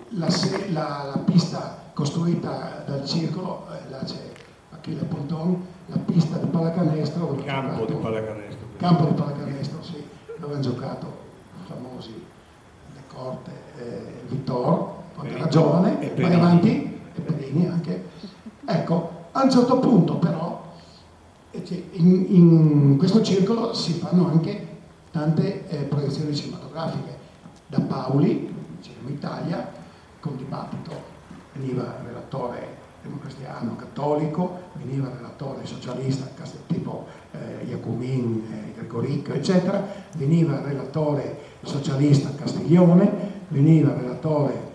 Speaker 3: la pista costruita dal circolo, là c'è Achille Ponton, la pista di pallacanestro,
Speaker 2: Campo di
Speaker 3: pallacanestro, sì, dove hanno giocato famosi Le Corte, Vittor, quando era giovane, vai avanti, e Perini anche. Ecco, a un certo punto però in questo circolo si fanno anche tante proiezioni cinematografiche. Da Paoli, Cinema Italia, con dibattito, veniva il relatore democristiano cattolico, veniva il relatore socialista tipo Iacumin, Gregoricco, eccetera, veniva il relatore socialista Castiglione, veniva il relatore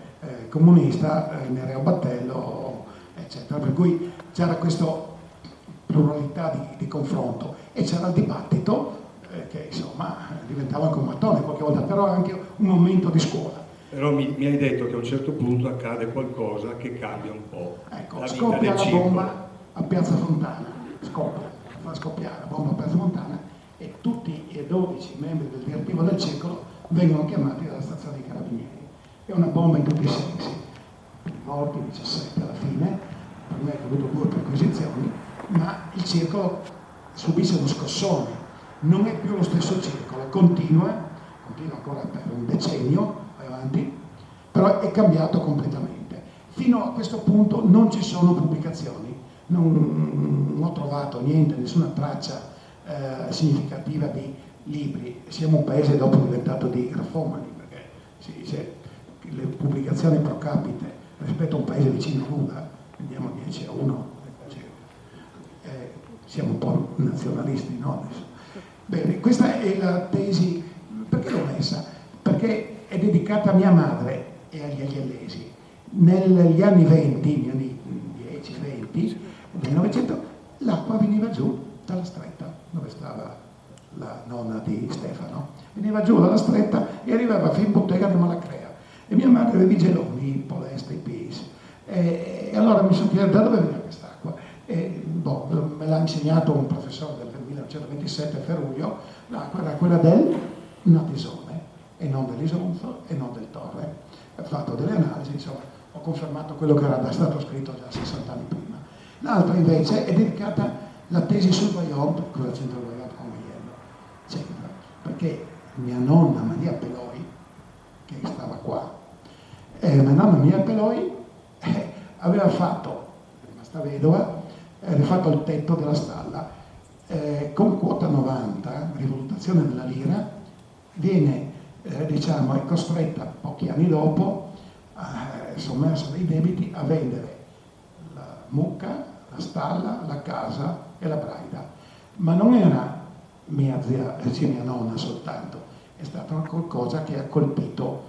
Speaker 3: comunista Nereo Battello, eccetera. Per cui c'era questa pluralità di confronto e c'era il dibattito che insomma diventava anche un mattone qualche volta, però anche un momento di scuola.
Speaker 2: Però mi hai detto che a un certo punto accade qualcosa che cambia un po'.
Speaker 3: Ecco,
Speaker 2: la vita
Speaker 3: scoppia
Speaker 2: del
Speaker 3: la
Speaker 2: circolo.
Speaker 3: bomba a Piazza Fontana, fa scoppiare la bomba a Piazza Fontana e tutti i 12 membri del direttivo del circolo vengono chiamati dalla stazione dei carabinieri. È una bomba in tutti i sensi, morti 17 alla fine, per me è avuto 2 perquisizioni, ma il circolo subisce uno scossone, non è più lo stesso circolo, continua ancora per un decennio, vai avanti, però è cambiato completamente. Fino a questo punto non ci sono pubblicazioni, non ho trovato niente, nessuna traccia significativa di libri. Siamo un paese dopo diventato di grafomani, perché le pubblicazioni pro capite rispetto a un paese vicino a Lula, andiamo 10-1, siamo un po' nazionalisti, no? Adesso. Bene, questa è la tesi, perché l'ho messa? Perché è dedicata a mia madre e agli agliellesi. Negli anni 20, negli anni 10-20 del Novecento, l'acqua veniva giù dalla stretta, dove stava la nonna di Stefano, veniva giù dalla stretta e arrivava fin in bottega di Malacrea. E mia madre aveva i geloni, i Polesta, i Pis. E allora mi sono chiesto da dove veniva quest'acqua. Me l'ha insegnato un professore del 1927 a Ferruglio, l'acqua era quella del Natisone e non dell'Isonzo e non del Torre. Ho fatto delle analisi, insomma, ho confermato quello che era stato scritto già 60 anni prima. L'altra invece è dedicata alla tesi sul Vajont, cosa c'entra il Vajont con Aiello? C'entra, perché mia nonna Maria Peloi, che stava qua, mia nonna Maria Peloi aveva fatto, è rimasta vedova, aveva fatto il tetto della stalla, con quota 90, rivalutazione della lira, viene è costretta pochi anni dopo, sommersa dai debiti, a vendere la mucca, la stalla, la casa e la braida. Ma non era mia nonna soltanto, è stato qualcosa che ha colpito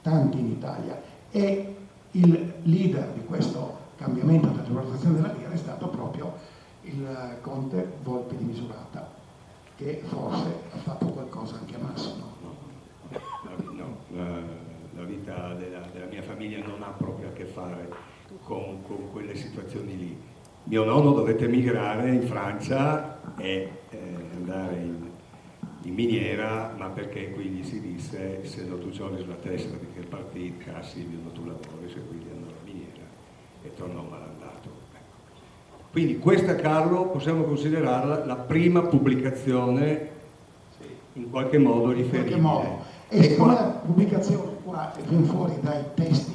Speaker 3: tanti in Italia, e il leader di questo cambiamento della rivalutazione della lira è stato proprio il conte Volpi di Misurata, che forse ha fatto qualcosa anche a Massimo.
Speaker 2: La vita della mia famiglia non ha proprio a che fare con quelle situazioni lì. Mio nonno dovette emigrare in Francia e andare in miniera, ma perché quindi si disse: se non tu c'hai sulla testa di che partito, Silvio, non tu lavori, se quindi andò alla miniera e tornò malandato. Ecco. Quindi questa, Carlo, possiamo considerarla la prima pubblicazione in qualche modo riferibile.
Speaker 3: In qualche modo. E siccome la pubblicazione qua viene fuori dai testi,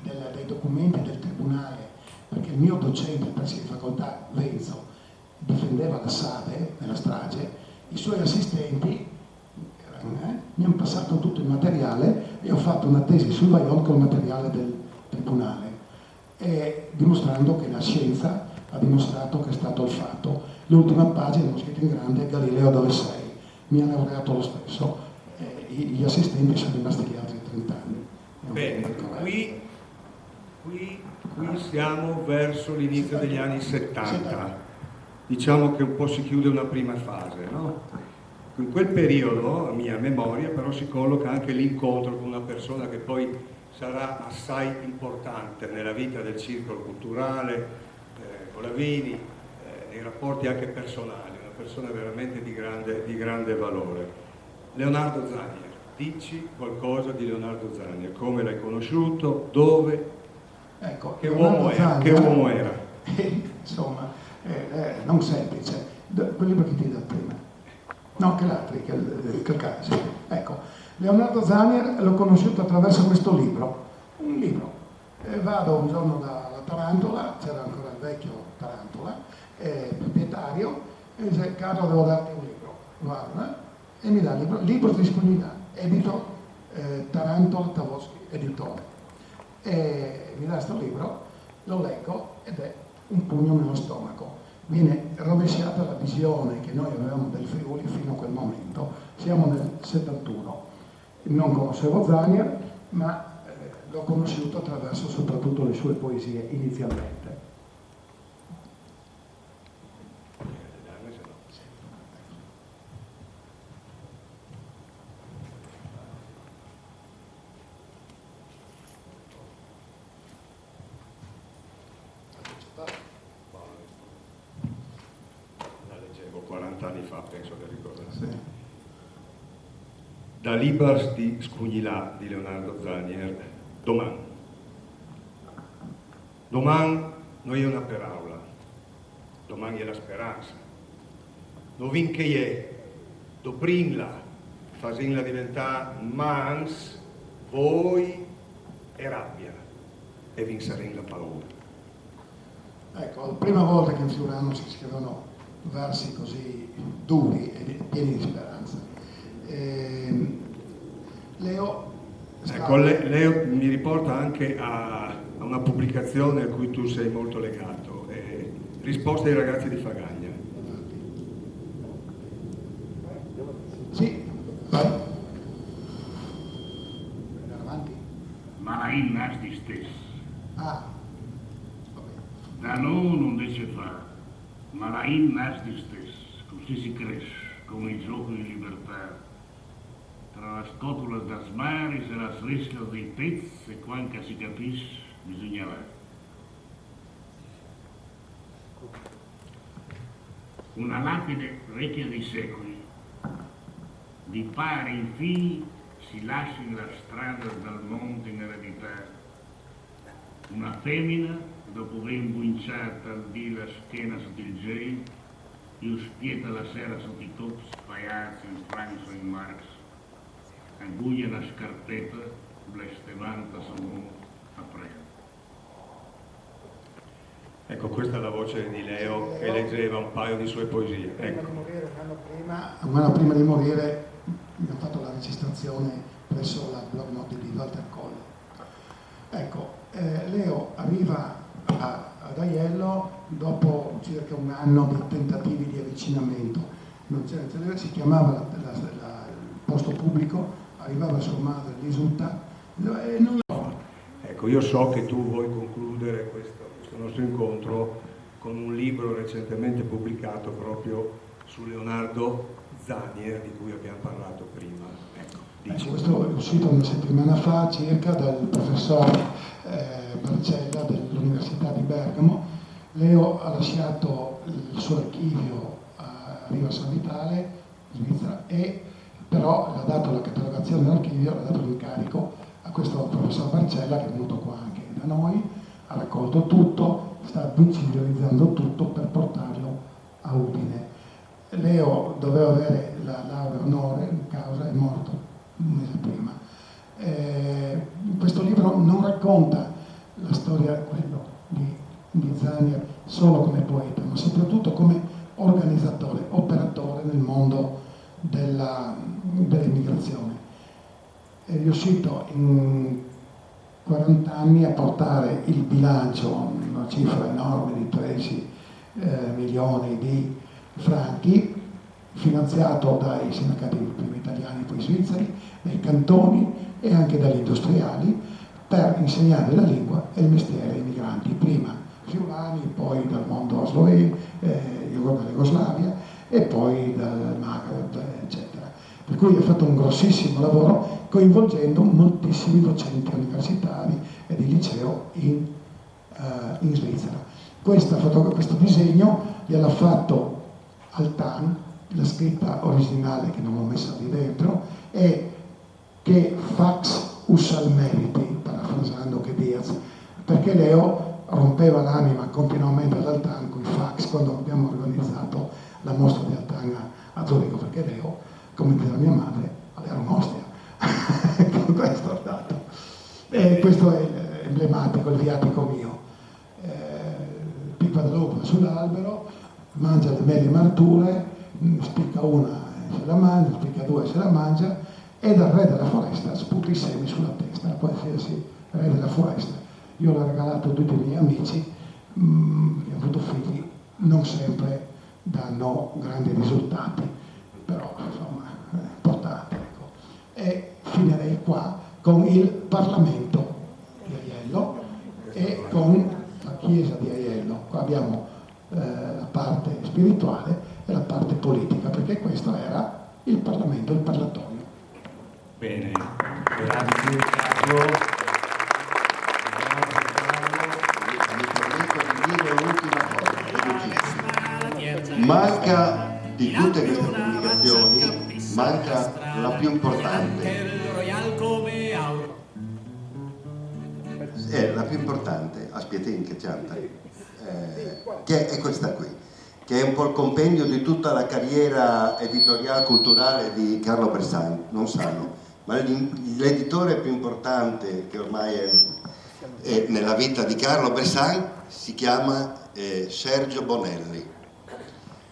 Speaker 3: dai documenti del tribunale, perché il mio docente, il preside di facoltà, Lenzo, difendeva la Sade nella strage, i suoi assistenti mi hanno passato tutto il materiale e ho fatto una tesi sul Vajont con il materiale del tribunale, dimostrando che la scienza ha dimostrato che è stato il fatto. L'ultima pagina, l'ho scritto in grande: Galileo dove sei? Mi hanno laureato lo stesso. Gli assistenti sono rimasti lì altri 30 anni.
Speaker 2: Bene, qui siamo verso l'inizio degli anni 70. Diciamo che un po' si chiude una prima fase, no? In quel periodo, a mia memoria, però si colloca anche l'incontro con una persona che poi sarà assai importante nella vita del circolo culturale, Colavini, nei rapporti anche personali, una persona veramente di grande valore. Leonardo Zanier, dici qualcosa di Leonardo Zanier, come l'hai conosciuto, dove,
Speaker 3: ecco,
Speaker 2: che uomo era?
Speaker 3: Insomma, non semplice. Quel libro che ti dà prima, no, che l'altri, che il caso. Ecco, Leonardo Zanier l'ho conosciuto attraverso questo libro, un libro. Vado un giorno dalla Tarantola, c'era ancora il vecchio Tarantola, proprietario, e dice: Carlo, devo darti un libro. Guarda, e mi dà il libro di disponibilità, edito Tarantola Tavoschi, editore. E mi dà questo libro, lo leggo ed è un pugno nello stomaco. Viene rovesciata la visione che noi avevamo del Friuli fino a quel momento. Siamo nel 71. Non conoscevo Zanier, ma l'ho conosciuto attraverso soprattutto le sue poesie inizialmente.
Speaker 2: La leggevo 40 anni fa, penso che ricordate.
Speaker 3: Sì.
Speaker 2: Da Libars di Scugnilà di Leonardo Zanier, Doman. Doman non è una paraula, doman è la speranza. Dovin che è, doprinla, fasinla diventare mans, voi e rabbia, e vincerin la paura.
Speaker 3: Ecco, la prima volta che in Fiorano si scrivono versi così duri e pieni di speranza. Leo,
Speaker 2: ecco, Leo mi riporta anche a una pubblicazione a cui tu sei molto legato, Risposte ai ragazzi di Fagagna.
Speaker 3: Sì, vai. Andare avanti.
Speaker 7: Ma la innas di stesso.
Speaker 3: Ah, vabbè.
Speaker 7: Da noi non dice fa, ma la innas di stesso. Così si cresce, come il gioco di libertà. Tra la scatola da smaris e la sresca dei pezzi, e quando si capisce, bisogna là. Una lapide vecchia di secoli, di pari in figli si lascia la strada dal monte in eredità. Una femmina, dopo aver imbuinciata al dì la schiena sotto il gel, più spieta la sera sotto i tops spaiati in Francia e in Marx, aguglia la scarpetta, blestevanta sono a preda.
Speaker 2: Ecco, questa è la voce di Leo che leggeva un paio di sue poesie. Ecco.
Speaker 3: Un anno prima di morire abbiamo fatto la registrazione presso la blog note di Walter Koll. Ecco, Leo arriva ad Aiello dopo circa un anno di tentativi di avvicinamento. Non c'era, si chiamava il posto pubblico, arrivava sua madre risulta e non
Speaker 2: Ecco, io so che tu vuoi concludere questo nostro incontro con un libro recentemente pubblicato proprio su Leonardo Zanier, di cui abbiamo parlato prima. Ecco, dici.
Speaker 3: Questo è uscito una settimana fa circa dal professor Barcella dell'Università di Bergamo. Leo ha lasciato il suo archivio a Riva San Vitale, in Svizzera, e però l'ha dato la catalogazione dell'archivio, l'ha dato l'incarico a questo professor Barcella, che è venuto qua anche da noi, ha raccolto tutto, sta digitalizzando tutto per portarlo a Udine. Leo doveva avere la laurea onore in causa, è morto un mese prima. Questo libro non racconta la storia di Zanier solo come poeta, ma soprattutto come organizzatore, operatore nel mondo dell'immigrazione. È riuscito in 40 anni a portare il bilancio, una cifra enorme di 13 milioni di franchi, finanziato dai sindacati prima italiani, poi svizzeri, dai cantoni e anche dagli industriali, per insegnare la lingua e il mestiere ai migranti, prima friulani, poi dal mondo sloveno, dalla Jugoslavia e poi dal Maghreb, eccetera. Per cui ha fatto un grossissimo lavoro coinvolgendo moltissimi docenti universitari e di liceo in Svizzera. Questo disegno gliel'ha fatto Altan, la scritta originale che non ho messo lì dentro, è che fax usal meriti, parafrasando che Diaz, perché Leo rompeva l'anima continuamente ad Altan con i fax quando abbiamo organizzato la mostra di Altan a Zurigo, perché Leo, come diceva mia madre, era un'ostia. Questo è stato. E questo è emblematico, il viatico mio. Pippa dell'uva sull'albero, mangia le mele mature, spicca una e se la mangia, spicca due e se la mangia, e dal re della foresta sputa i semi sulla testa, qualsiasi re della foresta. Io l'ho regalato a tutti i miei amici, che hanno avuto figli, non sempre danno grandi risultati, però insomma è importante. Ecco. E finirei qua con il Parlamento di Aiello e con la Chiesa di Aiello. Qua abbiamo la parte spirituale e la parte politica, perché questo era il Parlamento, il parlatorio.
Speaker 2: Bene, grazie Carlo.
Speaker 4: Mi permetto di dire un'ultima cosa. Manca di tutte queste comunicazioni, manca la più importante. La più importante, aspettate che canta, che è questa qui, che è un po' il compendio di tutta la carriera editoriale culturale di Carlo Bressan, non sanno, ma l'editore più importante che ormai è nella vita di Carlo Bressan si chiama Sergio Bonelli.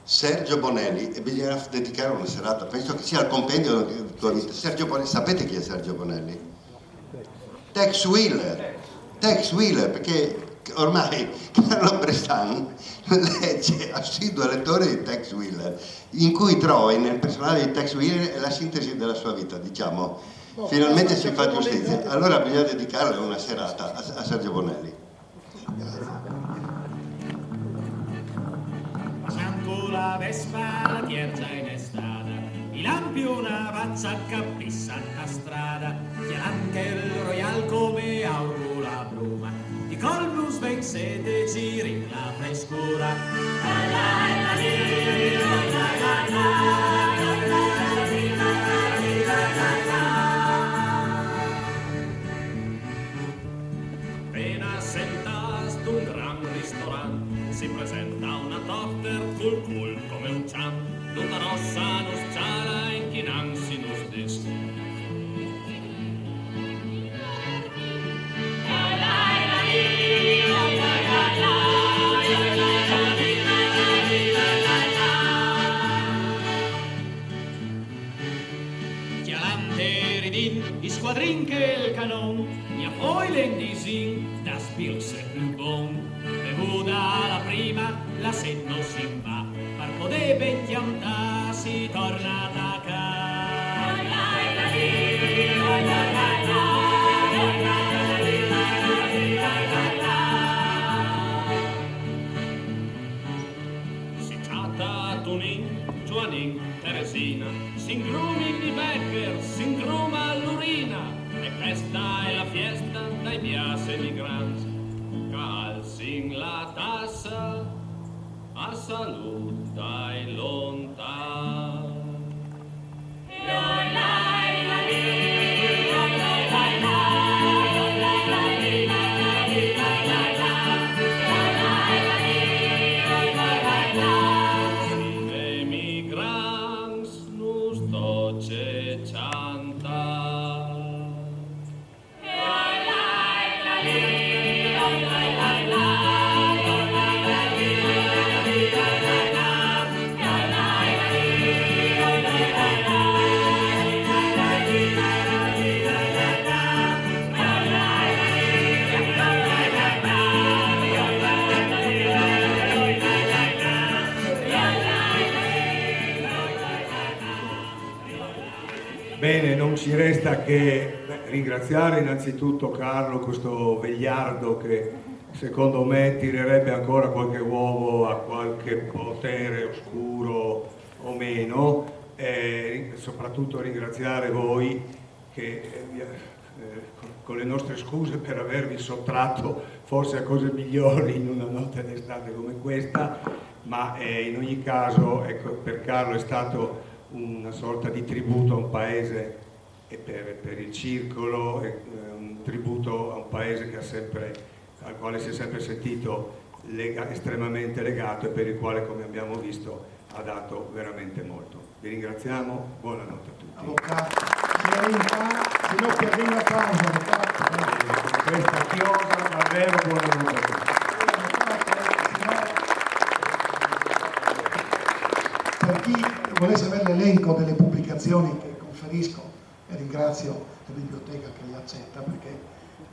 Speaker 4: Sergio Bonelli, e bisogna dedicare una serata, penso che sia il compendio della tua vita. Sergio Bonelli, sapete chi è Sergio Bonelli? Tex Wheeler, perché ormai Carlo Bressan legge assiduo lettore di Tex Wheeler, in cui trova nel personaggio di Tex Wheeler la sintesi della sua vita, diciamo. Finalmente si fa giustizia. Allora bisogna dedicarle una serata a Sergio Bonelli.
Speaker 8: Passando la Vespa, la tierza in estada, i lampi una vazza capissa a strada, chiarante il Royal come auguro la bruma, di Colbus vence de giri la frescura. Appena sentas d'un gran ristorant, si presenta una tochter cul come un cian, tutta rossa nos ciara inchinansi nos desc. I squadrin che il canon, mia poi l'endisin, das Birse più bon. Bevuda la prima, la set non si va, par poder ben chiamta si torna da ca. emigrants que alcin la tassa a salut dai lontan.
Speaker 2: Bene, non ci resta che ringraziare innanzitutto Carlo, questo vegliardo che secondo me tirerebbe ancora qualche uovo a qualche potere oscuro o meno, e soprattutto ringraziare voi che con le nostre scuse per avervi sottratto forse a cose migliori in una notte d'estate come questa, ma in ogni caso ecco, per Carlo è stato una sorta di tributo a un paese e per il circolo, un tributo a un paese che al quale si è sempre sentito estremamente legato e per il quale, come abbiamo visto, ha dato veramente molto. Vi ringraziamo, buonanotte a tutti.
Speaker 3: Avvocato, se no chiediamo un applauso, avvocato.
Speaker 2: Con questa chiosa davvero buonanotte a tutti.
Speaker 3: Per chi volesse avere l'elenco delle pubblicazioni che conferisco, e ringrazio la biblioteca che li accetta, perché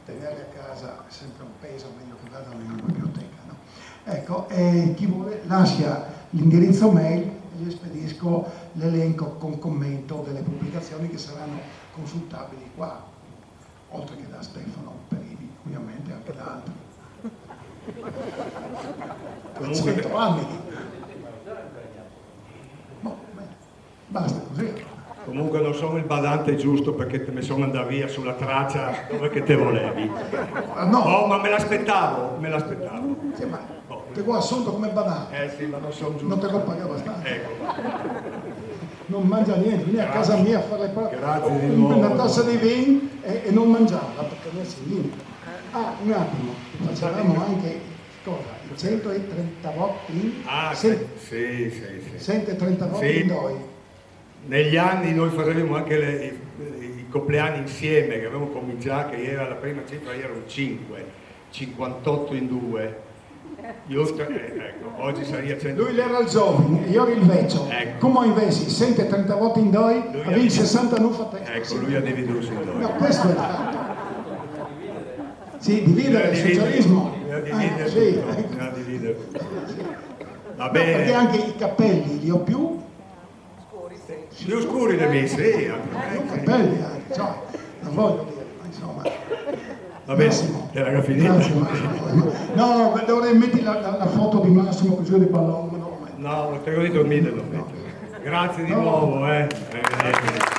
Speaker 3: tenerle a casa è sempre un peso, meglio che vadano in una biblioteca, no? Ecco, e chi vuole lascia l'indirizzo mail e gli spedisco l'elenco con commento delle pubblicazioni che saranno consultabili qua, oltre che da Stefano Perini, ovviamente anche da altri. 100 anni. Basta così.
Speaker 2: Comunque non sono il badante giusto perché te me sono andato via sulla traccia dove che te volevi.
Speaker 3: No.
Speaker 2: Oh, ma me l'aspettavo.
Speaker 3: Sì, ma te vuoi assunto come badante?
Speaker 2: Sì, ma non sono giusto.
Speaker 3: Non te lo paga abbastanza.
Speaker 2: Ecco.
Speaker 3: Non mangia niente, vieni a casa mia a fare le prove.
Speaker 2: Grazie di nuovo.
Speaker 3: Una tazza di vino e non mangiarla perché non si viene. Ah, un attimo, facevamo anche cosa? I 130 votti?
Speaker 2: Ah, sì.
Speaker 3: 130 votti
Speaker 2: Sì.
Speaker 3: in noi.
Speaker 2: Negli anni noi facevamo anche i compleanni insieme, che avevamo cominciato, che era la prima cifra erano 5, 58 in 2. Ecco, oggi sarebbe 100.
Speaker 3: Lui era il giovane, io ero il vecchio.
Speaker 2: Ecco.
Speaker 3: Come invece 130 votti in noi, avevi 60 non fate.
Speaker 2: Ecco, lui ha diviso in 2.
Speaker 3: No, questo è il fatto. Sì, dividere il socialismo. Sì.
Speaker 2: Va bene.
Speaker 3: Perché anche i capelli li ho più
Speaker 2: scuri dei miei, sì.
Speaker 3: più capelli anche, cioè, non voglio dire, insomma.
Speaker 2: Va bene,
Speaker 3: Massimo.
Speaker 2: era finita.
Speaker 3: Grazie, Massimo. No, dovrei mettere la foto di Massimo così di pallone.
Speaker 2: No, te l'ho detto, non mettere. Grazie di nuovo, Arrivederci.